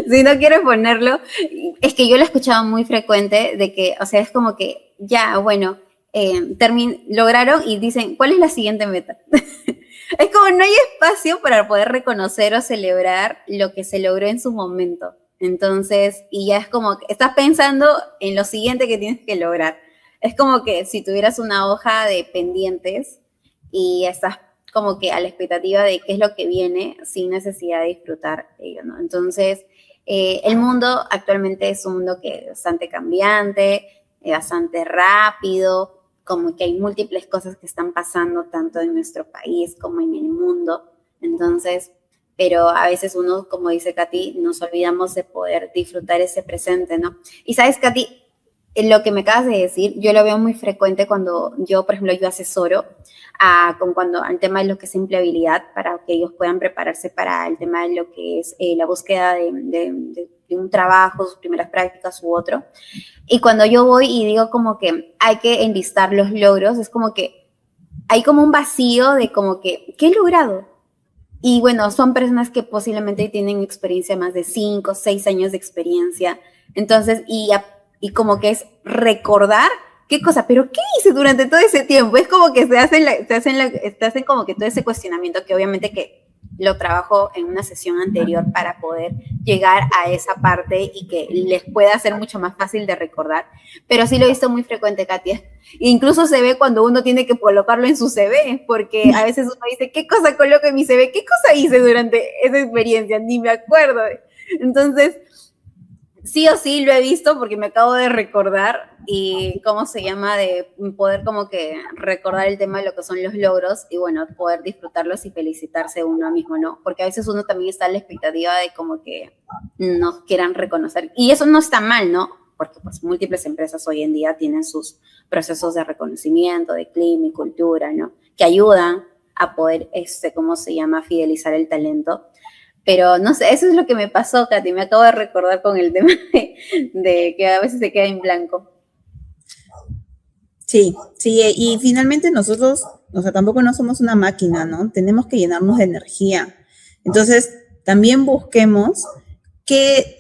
Si no quiere ponerlo, es que yo lo he escuchado muy frecuente de que, o sea, es como que ya, bueno, lograron y dicen, ¿cuál es la siguiente meta? Es como no hay espacio para poder reconocer o celebrar lo que se logró en su momento. Entonces, y ya es como que estás pensando en lo siguiente que tienes que lograr. Es como que si tuvieras una hoja de pendientes y estás como que a la expectativa de qué es lo que viene sin necesidad de disfrutar ello, ¿no? Entonces, el mundo actualmente es un mundo que es bastante cambiante, bastante rápido, como que hay múltiples cosas que están pasando tanto en nuestro país como en el mundo. Entonces, pero a veces uno, como dice Katy, nos olvidamos de poder disfrutar ese presente, ¿no? Y sabes, Katy, lo que me acabas de decir, yo lo veo muy frecuente cuando yo, por ejemplo, yo asesoro al tema de lo que es empleabilidad para que ellos puedan prepararse para el tema de lo que es la búsqueda de un trabajo, sus primeras prácticas u otro. Y cuando yo voy y digo como que hay que enlistar los logros, es como que hay como un vacío de como que, ¿qué he logrado? Y bueno, son personas que posiblemente tienen experiencia, más de 5, 6 años de experiencia. Entonces, y como que es recordar qué cosa, pero ¿qué hice durante todo ese tiempo? Es como que te hacen como que todo ese cuestionamiento que obviamente que lo trabajo en una sesión anterior para poder llegar a esa parte y que les pueda ser mucho más fácil de recordar. Pero sí lo he visto muy frecuente, Katia. Incluso se ve cuando uno tiene que colocarlo en su CV, porque a veces uno dice, ¿qué cosa coloco en mi CV? ¿Qué cosa hice durante esa experiencia? Ni me acuerdo. Entonces, sí o sí lo he visto porque me acabo de recordar y cómo se llama de poder como que recordar el tema de lo que son los logros y bueno, poder disfrutarlos y felicitarse uno mismo, ¿no? Porque a veces uno también está en la expectativa de como que nos quieran reconocer. Y eso no está mal, ¿no? Porque pues múltiples empresas hoy en día tienen sus procesos de reconocimiento, de clima y cultura, ¿no? Que ayudan a poder, ¿cómo se llama? Fidelizar el talento. Pero no sé, eso es lo que me pasó, Katy. Me acabo de recordar con el tema de que a veces se queda en blanco. Sí, sí, y finalmente nosotros, o sea, tampoco no somos una máquina, ¿no? Tenemos que llenarnos de energía. Entonces, también busquemos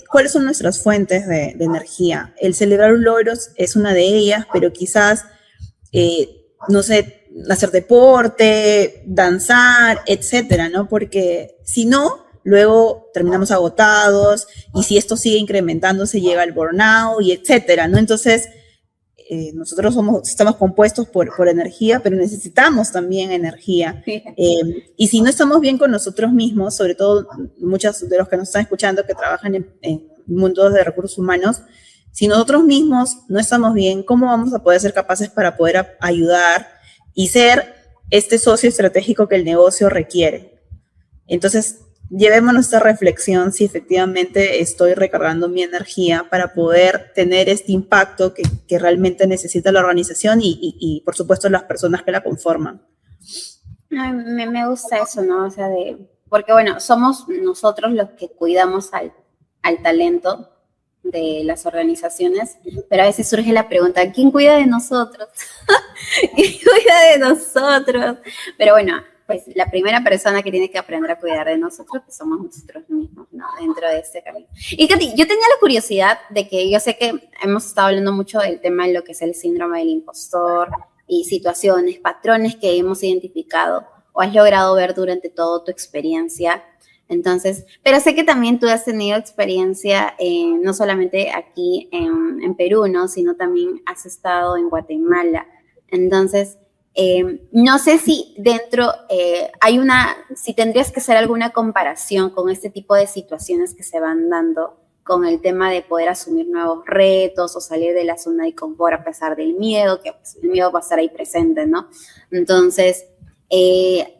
cuáles son nuestras fuentes de energía. El celebrar un logro es una de ellas, pero quizás, no sé, hacer deporte, danzar, etcétera, ¿no? Porque si no, luego terminamos agotados y si esto sigue incrementándose llega el burnout y etcétera, ¿no? Entonces, nosotros estamos compuestos por energía, pero necesitamos también energía. Y si no estamos bien con nosotros mismos, sobre todo muchos de los que nos están escuchando que trabajan en mundos de recursos humanos, si nosotros mismos no estamos bien, ¿cómo vamos a poder ser capaces para poder ayudar y ser este socio estratégico que el negocio requiere? Entonces, llevémonos esta reflexión si efectivamente estoy recargando mi energía para poder tener este impacto que realmente necesita la organización y, por supuesto, las personas que la conforman. Ay, me gusta eso, ¿no? O sea, porque bueno, somos nosotros los que cuidamos al talento de las organizaciones, pero a veces surge la pregunta, ¿quién cuida de nosotros? ¿Quién cuida de nosotros? Pero bueno, pues la primera persona que tiene que aprender a cuidar de nosotros pues somos nosotros mismos, ¿no? Dentro de este camino. Y Katy, yo tenía la curiosidad de que yo sé que hemos estado hablando mucho del tema de lo que es el síndrome del impostor y situaciones, patrones que hemos identificado o has logrado ver durante toda tu experiencia. Entonces, pero sé que también tú has tenido experiencia no solamente aquí en Perú, ¿no? Sino también has estado en Guatemala. Entonces, no sé si dentro si tendrías que hacer alguna comparación con este tipo de situaciones que se van dando con el tema de poder asumir nuevos retos o salir de la zona de confort a pesar del miedo, que pues, el miedo va a estar ahí presente, ¿no? Entonces,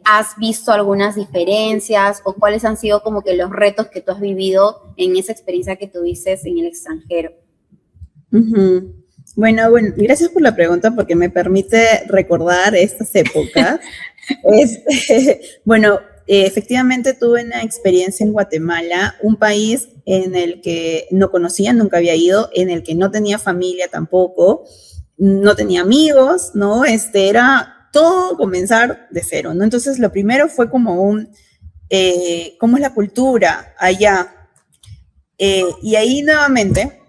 ¿has visto algunas diferencias o cuáles han sido como que los retos que tú has vivido en esa experiencia que tuviste en el extranjero? Uh-huh. Bueno, gracias por la pregunta porque me permite recordar estas épocas. Bueno, efectivamente tuve una experiencia en Guatemala, un país en el que no conocía, nunca había ido, en el que no tenía familia tampoco, no tenía amigos, ¿no? Era todo comenzar de cero, ¿no? Entonces, lo primero fue como ¿cómo es la cultura allá? Y ahí nuevamente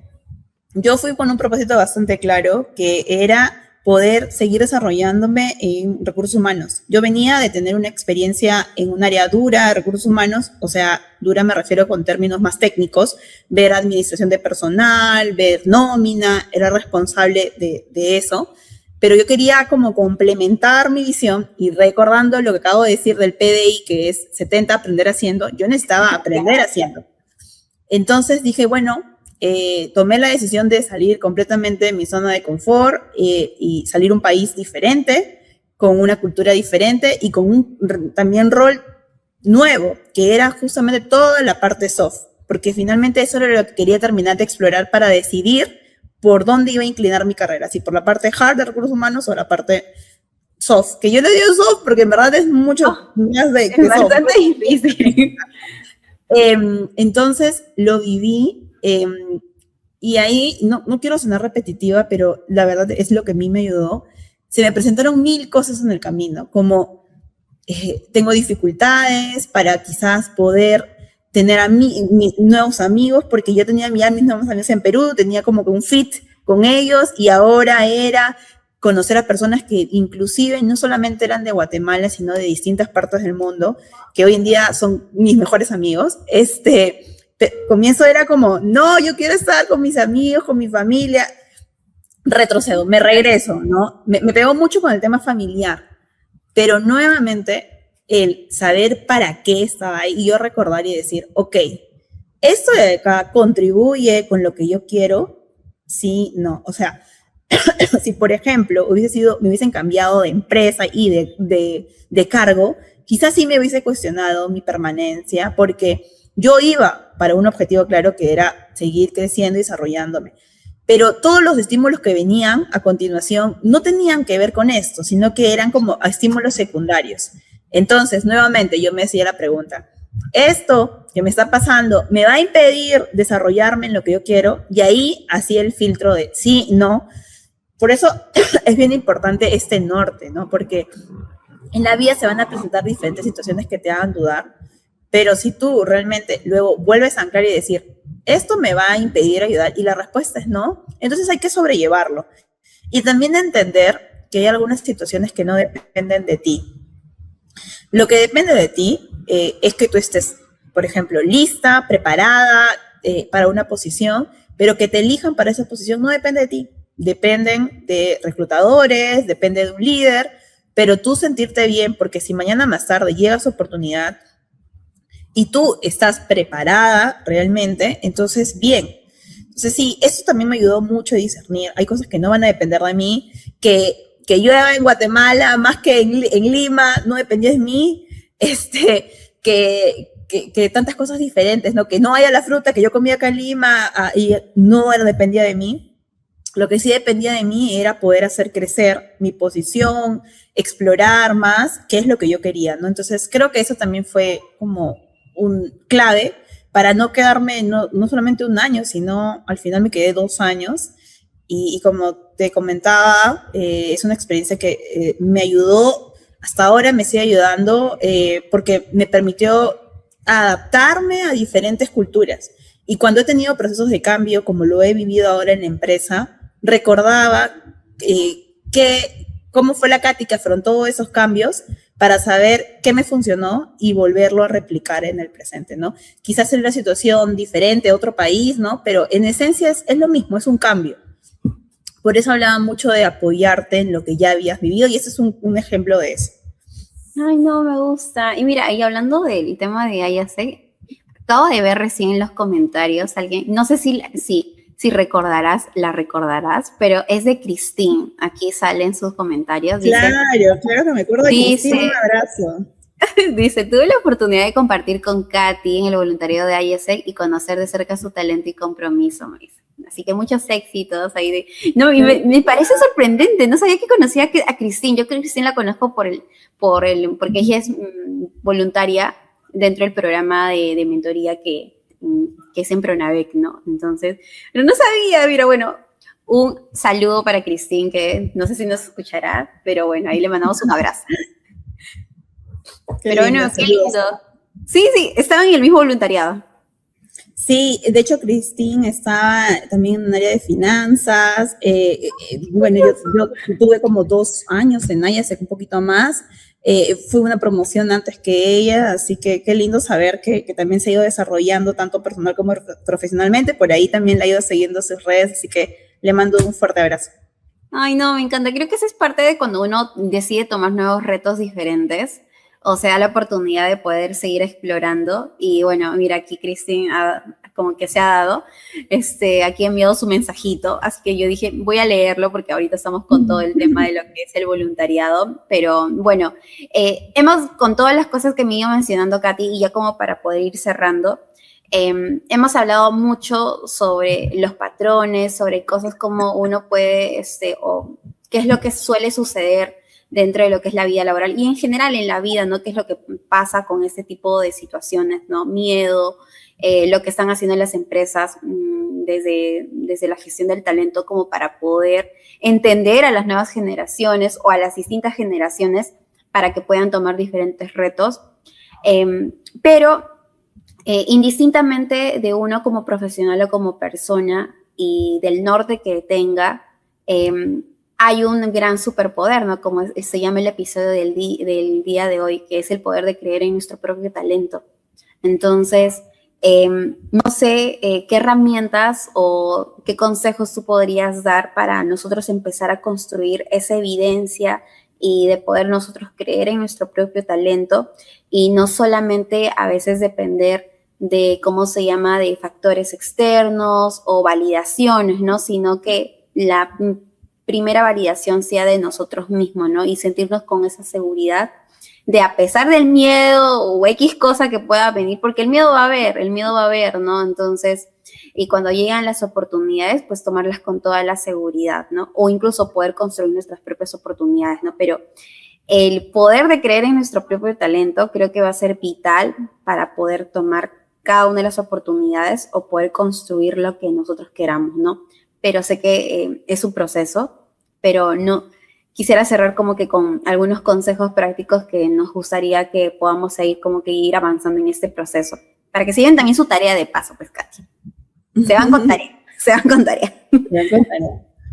yo fui con un propósito bastante claro, que era poder seguir desarrollándome en recursos humanos. Yo venía de tener una experiencia en un área dura de recursos humanos, o sea, dura me refiero con términos más técnicos, ver administración de personal, ver nómina, era responsable de eso, pero yo quería como complementar mi visión y recordando lo que acabo de decir del PDI, que es 70 aprender haciendo, yo necesitaba aprender haciendo. Entonces dije, bueno, tomé la decisión de salir completamente de mi zona de confort y salir a un país diferente, con una cultura diferente y con un también rol nuevo, que era justamente toda la parte soft, porque finalmente eso era lo que quería terminar de explorar para decidir por dónde iba a inclinar mi carrera, si por la parte hard de recursos humanos o la parte soft, que yo le digo soft porque en verdad es mucho más de que es bastante soft. Difícil. Entonces lo viví. Y ahí, no quiero sonar repetitiva, pero la verdad es lo que a mí me ayudó. Se me presentaron 1000 cosas en el camino, como tengo dificultades para quizás poder tener nuevos amigos, porque yo tenía ya mis nuevos amigos en Perú, tenía como que un fit con ellos, y ahora era conocer a personas que inclusive no solamente eran de Guatemala, sino de distintas partes del mundo, que hoy en día son mis mejores amigos. Comienzo era como, no, yo quiero estar con mis amigos, con mi familia, retrocedo, me regreso, ¿no? Me pegó mucho con el tema familiar, pero nuevamente el saber para qué estaba ahí y yo recordar y decir, ok, esto de acá contribuye con lo que yo quiero, sí, no. O sea, si por ejemplo me hubiesen cambiado de empresa y de cargo, quizás sí me hubiese cuestionado mi permanencia, porque yo iba para un objetivo claro que era seguir creciendo y desarrollándome. Pero todos los estímulos que venían a continuación no tenían que ver con esto, sino que eran como estímulos secundarios. Entonces, nuevamente, yo me hacía la pregunta, ¿esto que me está pasando me va a impedir desarrollarme en lo que yo quiero? Y ahí hacía el filtro de sí, no. Por eso es bien importante este norte, ¿no? Porque en la vida se van a presentar diferentes situaciones que te hagan dudar, pero si tú realmente luego vuelves a anclar y decir, esto me va a impedir ayudar, y la respuesta es no, entonces hay que sobrellevarlo. Y también entender que hay algunas situaciones que no dependen de ti. Lo que depende de ti es que tú estés, por ejemplo, lista, preparada para una posición, pero que te elijan para esa posición no depende de ti. Dependen de reclutadores, depende de un líder, pero tú sentirte bien, porque si mañana más tarde llega su oportunidad y tú estás preparada realmente, entonces bien. Entonces sí, eso también me ayudó mucho a discernir. Hay cosas que no van a depender de mí, que yo en Guatemala, más que en Lima, no dependía de mí, que tantas cosas diferentes, ¿no? Que no haya la fruta que yo comía acá en Lima y no dependía de mí. Lo que sí dependía de mí era poder hacer crecer mi posición, explorar más qué es lo que yo quería, ¿no? Entonces creo que eso también fue como un clave para no quedarme no solamente un año, sino al final me quedé 2 años. Y como te comentaba, es una experiencia que me ayudó, hasta ahora me sigue ayudando, porque me permitió adaptarme a diferentes culturas. Y cuando he tenido procesos de cambio, como lo he vivido ahora en la empresa, recordaba cómo fue la Katy que afrontó esos cambios para saber qué me funcionó y volverlo a replicar en el presente, ¿no? Quizás en una situación diferente, otro país, ¿no? Pero en esencia es lo mismo, es un cambio. Por eso hablaba mucho de apoyarte en lo que ya habías vivido y ese es un ejemplo de eso. Ay, no, me gusta. Y mira, y hablando del tema de IAC, acabo de ver recién en los comentarios alguien, no sé si recordarás, la recordarás, pero es de Christine. Aquí salen sus comentarios. Dice, claro que me acuerdo de Christine, un abrazo. Dice, tuve la oportunidad de compartir con Katy en el voluntariado de IESEC y conocer de cerca su talento y compromiso, me dice. Así que muchos éxitos ahí. No, y me parece sorprendente, no sabía que conocía a Christine. Yo creo que Christine la conozco porque ella es voluntaria dentro del programa de mentoría que es en Pronavec, ¿no? Entonces, pero no sabía, mira, bueno, un saludo para Christine, que no sé si nos escuchará, pero bueno, ahí le mandamos un abrazo. Pero bueno, qué lindo. Sí, estaban en el mismo voluntariado. Sí, de hecho, Christine estaba también en un área de finanzas. Bueno, yo tuve como 2 años en IASEC, un poquito más. Fue una promoción antes que ella, así que qué lindo saber que también se ha ido desarrollando tanto personal como profesionalmente. Por ahí también la ha ido siguiendo sus redes, así que le mando un fuerte abrazo. Ay, no, me encanta. Creo que esa es parte de cuando uno decide tomar nuevos retos diferentes. O sea, la oportunidad de poder seguir explorando. Y bueno, mira, aquí Christine como que se ha dado, aquí ha enviado su mensajito, así que yo dije, voy a leerlo porque ahorita estamos con todo el tema de lo que es el voluntariado, pero bueno, con todas las cosas que me iba mencionando Katy, y ya como para poder ir cerrando, hemos hablado mucho sobre los patrones, sobre cosas como uno puede, o qué es lo que suele suceder dentro de lo que es la vida laboral y en general en la vida, ¿no? ¿Qué es lo que pasa con este tipo de situaciones, ¿no? Miedo, lo que están haciendo las empresas desde la gestión del talento como para poder entender a las nuevas generaciones o a las distintas generaciones para que puedan tomar diferentes retos. Pero indistintamente de uno como profesional o como persona y del norte que tenga, hay un gran superpoder, ¿no? Como se llama el episodio del día de hoy, que es el poder de creer en nuestro propio talento. Entonces, no sé qué herramientas o qué consejos tú podrías dar para nosotros empezar a construir esa evidencia y de poder nosotros creer en nuestro propio talento y no solamente a veces depender ¿cómo se llama?, de factores externos o validaciones, ¿no? Sino que la primera validación sea de nosotros mismos, ¿no? Y sentirnos con esa seguridad de, a pesar del miedo o X cosa que pueda venir, porque el miedo va a haber, ¿no? Entonces, y cuando llegan las oportunidades, pues tomarlas con toda la seguridad, ¿no? O incluso poder construir nuestras propias oportunidades, ¿no? Pero el poder de creer en nuestro propio talento creo que va a ser vital para poder tomar cada una de las oportunidades o poder construir lo que nosotros queramos, ¿no? Pero sé que es un proceso, pero no quisiera cerrar como que con algunos consejos prácticos que nos gustaría que podamos seguir como que ir avanzando en este proceso, para que sigan también su tarea de paso, pues, Katy. Se van con tarea, se van con tarea.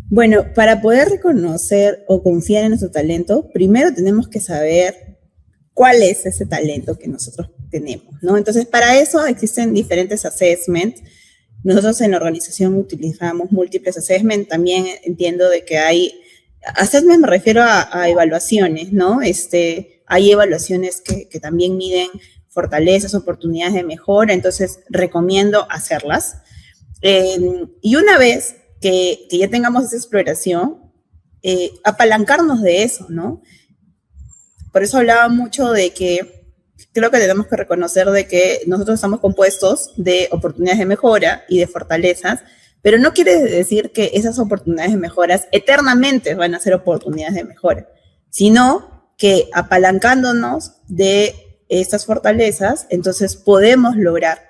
Bueno, para poder reconocer o confiar en nuestro talento, primero tenemos que saber cuál es ese talento que nosotros tenemos, ¿no? Entonces, para eso existen diferentes assessments. Nosotros en la organización utilizamos múltiples assessments. También entiendo de que hay assessments, me refiero a evaluaciones, ¿no? Hay evaluaciones que también miden fortalezas, oportunidades de mejora, entonces recomiendo hacerlas. Y una vez que ya tengamos esa exploración, apalancarnos de eso, ¿no? Por eso hablaba mucho de que creo que tenemos que reconocer de que nosotros estamos compuestos de oportunidades de mejora y de fortalezas, pero no quiere decir que esas oportunidades de mejoras eternamente van a ser oportunidades de mejora, sino que apalancándonos de estas fortalezas, entonces podemos lograr.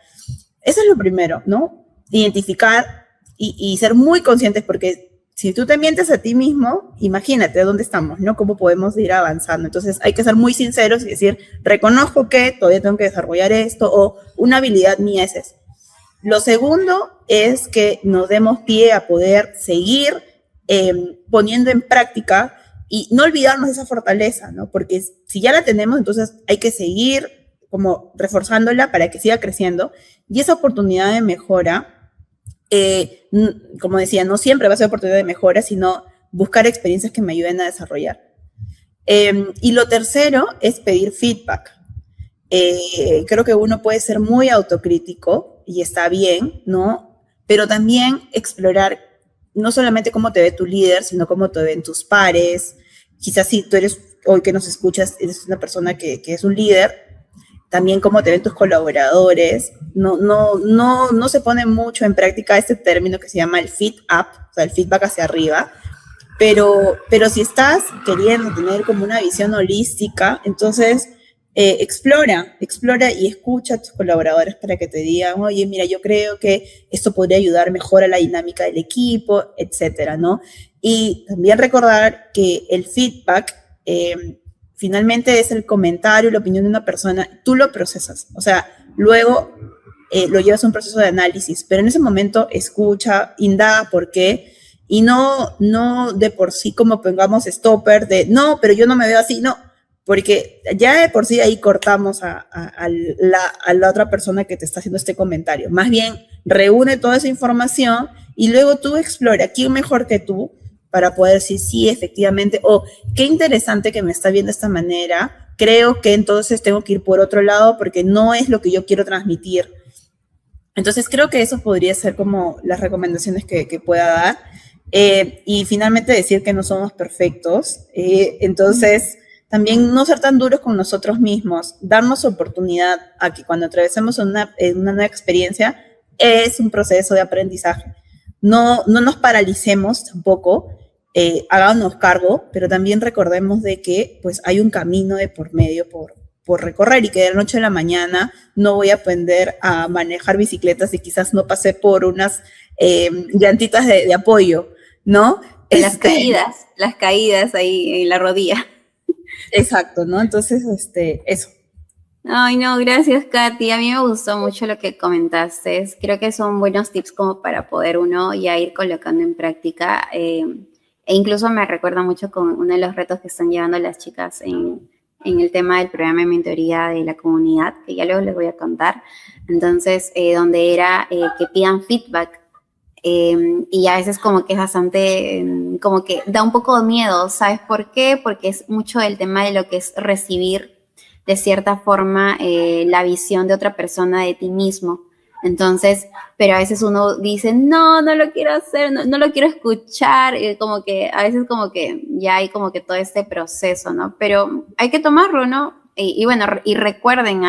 Eso es lo primero, ¿no? Identificar y ser muy conscientes, porque si tú te mientes a ti mismo, imagínate dónde estamos, ¿no? Cómo podemos ir avanzando. Entonces hay que ser muy sinceros y decir, reconozco que todavía tengo que desarrollar esto, o una habilidad mía es esa. Lo segundo es que nos demos pie a poder seguir poniendo en práctica y no olvidarnos de esa fortaleza, ¿no? Porque si ya la tenemos, entonces hay que seguir como reforzándola para que siga creciendo. Y esa oportunidad de mejora, como decía, no siempre va a ser oportunidad de mejora, sino buscar experiencias que me ayuden a desarrollar. Y lo tercero es pedir feedback. Creo que uno puede ser muy autocrítico y está bien, ¿no? Pero también explorar no solamente cómo te ve tu líder, sino cómo te ven tus pares. Quizás si tú eres, hoy que nos escuchas, eres una persona que es un líder, también cómo te ven tus colaboradores. No se pone mucho en práctica este término que se llama el feed up, o sea, el feedback hacia arriba, pero si estás queriendo tener como una visión holística, entonces explora y escucha a tus colaboradores para que te digan, oye, mira, yo creo que esto podría ayudar mejor a la dinámica del equipo, etcétera, ¿no? Y también recordar que el feedback finalmente es el comentario, la opinión de una persona, tú lo procesas, o sea, luego lo llevas a un proceso de análisis, pero en ese momento escucha, indaga por qué, y no de por sí como pongamos stopper de, no, pero yo no me veo así, no, porque ya de por sí ahí cortamos a la otra persona que te está haciendo este comentario. Más bien, reúne toda esa información y luego tú explora quién mejor que tú para poder decir sí, efectivamente, o qué interesante que me está viendo de esta manera, creo que entonces tengo que ir por otro lado porque no es lo que yo quiero transmitir. Entonces creo que eso podría ser como las recomendaciones que pueda dar. Y finalmente decir que no somos perfectos. Entonces también no ser tan duros con nosotros mismos, darnos oportunidad a que cuando atravesemos una nueva experiencia es un proceso de aprendizaje. No nos paralicemos tampoco, hagámonos cargo, pero también recordemos de que pues hay un camino de por medio por recorrer y que de la noche a la mañana no voy a aprender a manejar bicicletas y quizás no pasé por unas llantitas de apoyo, ¿no? Las caídas ahí en la rodilla. Exacto, ¿no? Entonces, eso. Ay, no, gracias, Katy. A mí me gustó mucho lo que comentaste. Creo que son buenos tips como para poder uno ya ir colocando en práctica. E incluso me recuerda mucho con uno de los retos que están llevando las chicas en el tema del programa de mentoría de la comunidad, que ya luego les voy a contar. Entonces, donde era que pidan feedback. Y a veces como que es bastante, como que da un poco de miedo. ¿Sabes por qué? Porque es mucho el tema de lo que es recibir de cierta forma la visión de otra persona de ti mismo. Entonces, pero a veces uno dice, no lo quiero hacer, no lo quiero escuchar, como que a veces como que ya hay como que todo este proceso, ¿no? Pero hay que tomarlo, ¿no? Y bueno, y recuerden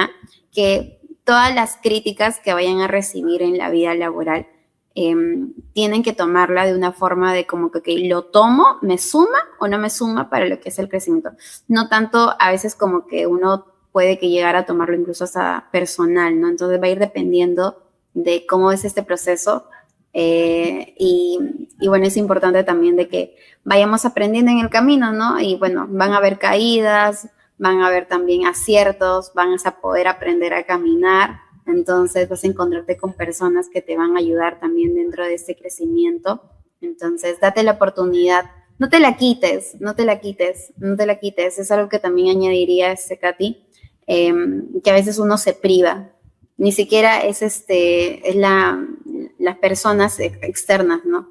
que todas las críticas que vayan a recibir en la vida laboral tienen que tomarla de una forma de como que, okay, ¿lo tomo? ¿Me suma o no me suma para lo que es el crecimiento? No tanto a veces como que uno puede que llegar a tomarlo incluso hasta personal, ¿no? Entonces va a ir dependiendo de cómo es este proceso y bueno, es importante también de que vayamos aprendiendo en el camino, ¿no? Y bueno, van a haber caídas, van a haber también aciertos, van a poder aprender a caminar, entonces vas a encontrarte con personas que te van a ayudar también dentro de este crecimiento, entonces date la oportunidad, no te la quites, es algo que también añadiría Katy, que a veces uno se priva, ni siquiera es las personas externas, ¿no?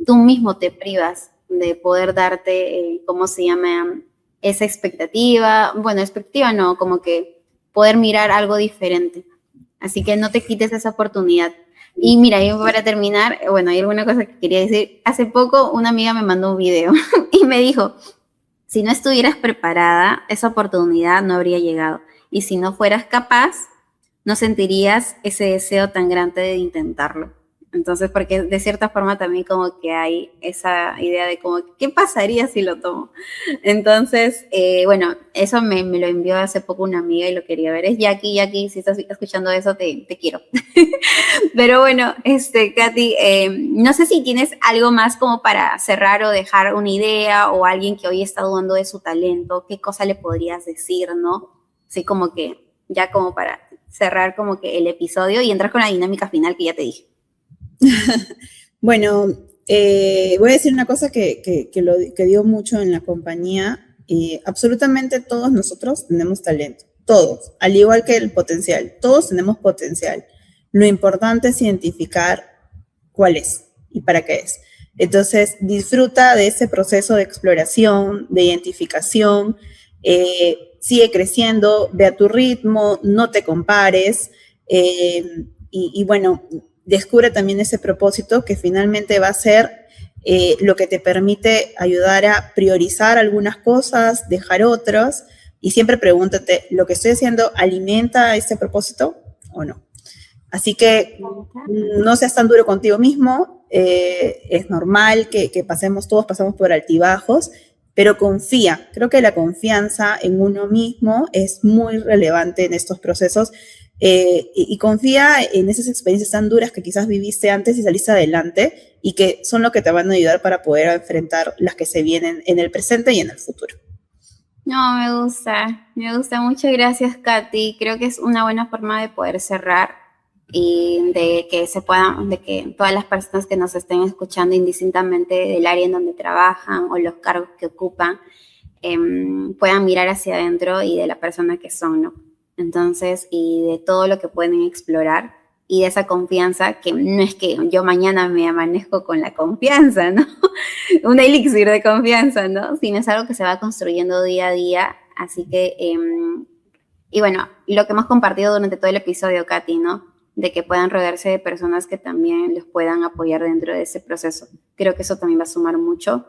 Tú mismo te privas de poder darte, ¿cómo se llama? Esa expectativa, bueno, expectativa no, como que poder mirar algo diferente. Así que no te quites esa oportunidad. Y mira, yo para terminar, bueno, hay alguna cosa que quería decir. Hace poco una amiga me mandó un video y me dijo, si no estuvieras preparada, esa oportunidad no habría llegado. Y si no fueras capaz, no sentirías ese deseo tan grande de intentarlo. Entonces, porque de cierta forma también como que hay esa idea de como, ¿qué pasaría si lo tomo? Entonces, bueno, eso me lo envió hace poco una amiga y lo quería ver. Es Jackie, si estás escuchando eso, te quiero. Pero bueno, Katy, no sé si tienes algo más como para cerrar o dejar una idea o alguien que hoy está dudando de su talento, ¿qué cosa le podrías decir, no? Así como que, ya como para cerrar como que el episodio y entrar con la dinámica final que ya te dije. Bueno, voy a decir una cosa que digo mucho en la compañía. Absolutamente todos nosotros tenemos talento, todos, al igual que el potencial, todos tenemos potencial. Lo importante es identificar cuál es y para qué es. Entonces, disfruta de ese proceso de exploración, de identificación, sigue creciendo, ve a tu ritmo, no te compares y bueno, descubre también ese propósito que finalmente va a ser lo que te permite ayudar a priorizar algunas cosas, dejar otras, y siempre pregúntate, ¿lo que estoy haciendo alimenta ese propósito o no? Así que no seas tan duro contigo mismo, es normal que todos pasamos por altibajos, pero confía. Creo que la confianza en uno mismo es muy relevante en estos procesos. Y confía en esas experiencias tan duras que quizás viviste antes y saliste adelante y que son lo que te van a ayudar para poder enfrentar las que se vienen en el presente y en el futuro. No, me gusta. Muchas gracias, Katy. Creo que es una buena forma de poder cerrar y de que todas las personas que nos estén escuchando indistintamente del área en donde trabajan o los cargos que ocupan puedan mirar hacia adentro y de la persona que son, ¿no? Entonces, y de todo lo que pueden explorar y de esa confianza, que no es que yo mañana me amanezco con la confianza, ¿no? Un elixir de confianza, ¿no? Sino es algo que se va construyendo día a día. Así que, y bueno, lo que hemos compartido durante todo el episodio, Katy, ¿no? De que puedan rodearse de personas que también los puedan apoyar dentro de ese proceso. Creo que eso también va a sumar mucho.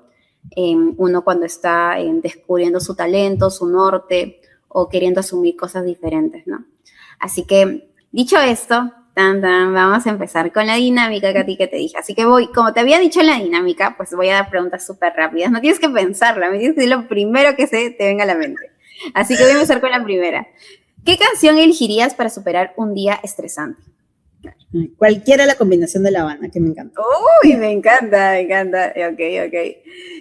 Uno cuando está descubriendo su talento, su norte, o queriendo asumir cosas diferentes, ¿no? Así que, dicho esto, vamos a empezar con la dinámica, Katy, que te dije. Así que como te había dicho en la dinámica, pues voy a dar preguntas súper rápidas. No tienes que pensarla, me tienes que decir lo primero que te venga a la mente. Así que voy a empezar con la primera. ¿Qué canción elegirías para superar un día estresante? Cualquiera la combinación de La Habana, que me encanta. Uy, me encanta. Ok.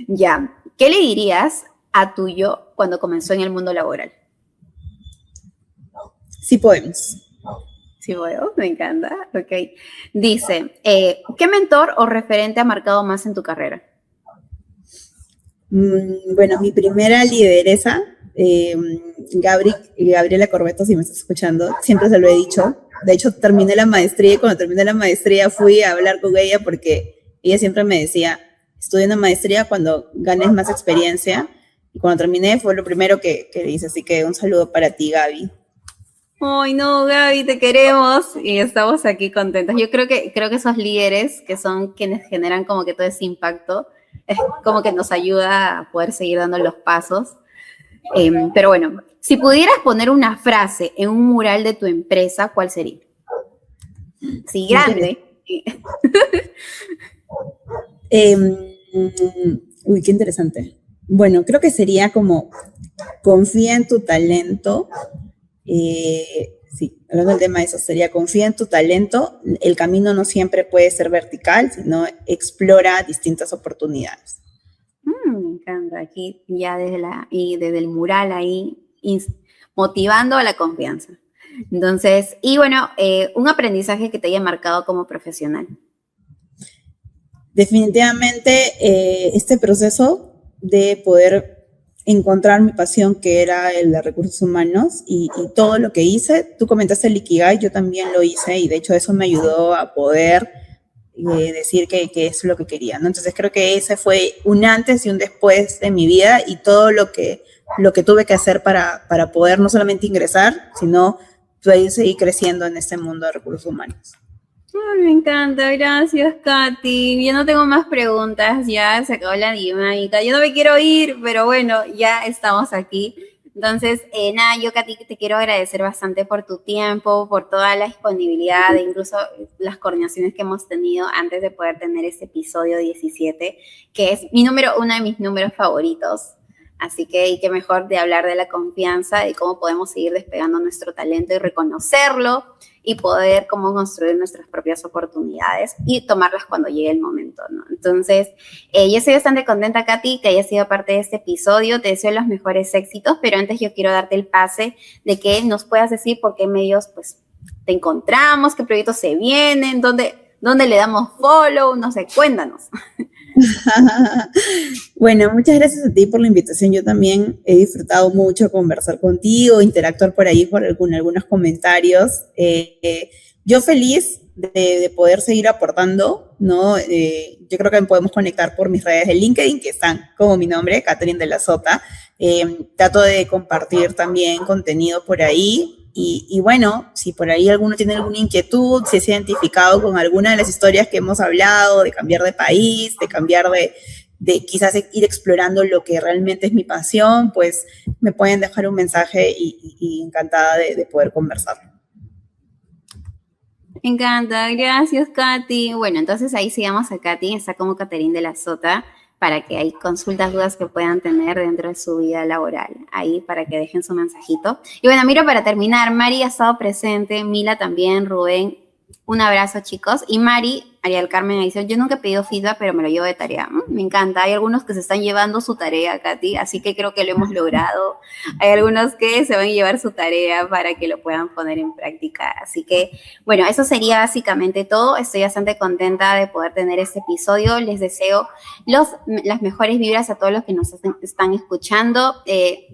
Ya. ¿Qué le dirías a tu yo cuando comenzó en el mundo laboral? Sí podemos. Sí podemos, me encanta. Ok. Dice, ¿qué mentor o referente ha marcado más en tu carrera? Bueno, mi primera lideresa, Gabriela Corbeto, si me estás escuchando, siempre se lo he dicho. De hecho, terminé la maestría y cuando terminé la maestría fui a hablar con ella porque ella siempre me decía, estudia una maestría cuando ganes más experiencia Y cuando terminé fue lo primero que le hice, así que un saludo para ti, Gaby. Ay, no, Gaby, te queremos y estamos aquí contentos. Yo creo que esos líderes que son quienes generan como que todo ese impacto, es como que nos ayuda a poder seguir dando los pasos. Pero bueno, si pudieras poner una frase en un mural de tu empresa, ¿cuál sería? Sí, grande. Uy, qué interesante. Bueno, creo que sería como, confía en tu talento. Sí, hablando del tema de eso, sería confía en tu talento. El camino no siempre puede ser vertical, sino explora distintas oportunidades. Me encanta, aquí ya desde el mural ahí, motivando a la confianza. Entonces, y bueno, un aprendizaje que te haya marcado como profesional. Definitivamente este proceso de poder encontrar mi pasión, que era el de recursos humanos, y todo lo que hice, tú comentaste el Ikigai, yo también lo hice, y de hecho eso me ayudó a poder decir que es lo que quería, ¿no? Entonces creo que ese fue un antes y un después de mi vida, y todo lo que tuve que hacer para poder no solamente ingresar, sino poder seguir creciendo en este mundo de recursos humanos. Ay, me encanta, gracias, Katy. Yo no tengo más preguntas, ya se acabó la dinámica. Yo no me quiero ir, pero bueno, ya estamos aquí. Entonces, nada, yo, Katy, te quiero agradecer bastante por tu tiempo, por toda la disponibilidad, e incluso las coordinaciones que hemos tenido antes de poder tener este episodio 17, que es uno de mis números favoritos. Así que, y qué mejor de hablar de la confianza, de cómo podemos seguir despegando nuestro talento y reconocerlo y poder cómo construir nuestras propias oportunidades y tomarlas cuando llegue el momento, ¿no? Entonces, yo estoy bastante contenta, Katy, que hayas sido parte de este episodio. Te deseo los mejores éxitos, pero antes yo quiero darte el pase de que nos puedas decir por qué medios pues, te encontramos, qué proyectos se vienen, dónde le damos follow, no sé, cuéntanos. Bueno, muchas gracias a ti por la invitación. Yo también he disfrutado mucho conversar contigo, interactuar por ahí por algunos comentarios. Yo feliz de poder seguir aportando, ¿no? Yo creo que podemos conectar por mis redes de LinkedIn, que están como mi nombre, Catherine de la Sota. Trato de compartir también contenido por ahí. Y bueno, si por ahí alguno tiene alguna inquietud, si es identificado con alguna de las historias que hemos hablado, de cambiar de país, de cambiar de quizás ir explorando lo que realmente es mi pasión, pues me pueden dejar un mensaje y encantada de poder conversar. Me encanta, gracias, Katy. Bueno, entonces ahí sigamos a Katy, está como Catherine de la Sota, para que hay consultas, dudas que puedan tener dentro de su vida laboral, ahí para que dejen su mensajito. Y bueno, miro para terminar, Mari ha estado presente, Mila también, Rubén, un abrazo, chicos. Y María del Carmen dice, yo nunca he pedido feedback, pero me lo llevo de tarea. Me encanta, hay algunos que se están llevando su tarea, Katy, así que creo que lo hemos logrado. Hay algunos que se van a llevar su tarea para que lo puedan poner en práctica. Así que, bueno, eso sería básicamente todo. Estoy bastante contenta de poder tener este episodio. Les deseo las mejores vibras a todos los que nos están escuchando.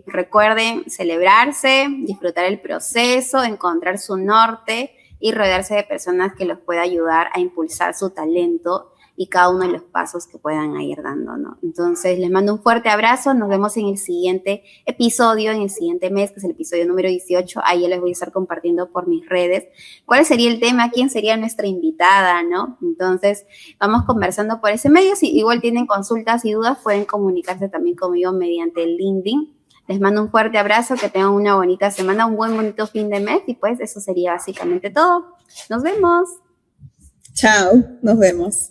Recuerden celebrarse, disfrutar el proceso, encontrar su norte y rodearse de personas que los pueda ayudar a impulsar su talento y cada uno de los pasos que puedan ir dando, ¿no? Entonces, les mando un fuerte abrazo. Nos vemos en el siguiente episodio, en el siguiente mes, que es el episodio número 18. Ahí ya les voy a estar compartiendo por mis redes cuál sería el tema, quién sería nuestra invitada, ¿no? Entonces, vamos conversando por ese medio. Si igual tienen consultas y dudas, pueden comunicarse también conmigo mediante el LinkedIn. Les mando un fuerte abrazo, que tengan una bonita semana, un bonito fin de mes, y pues eso sería básicamente todo. Nos vemos. Chao, nos vemos.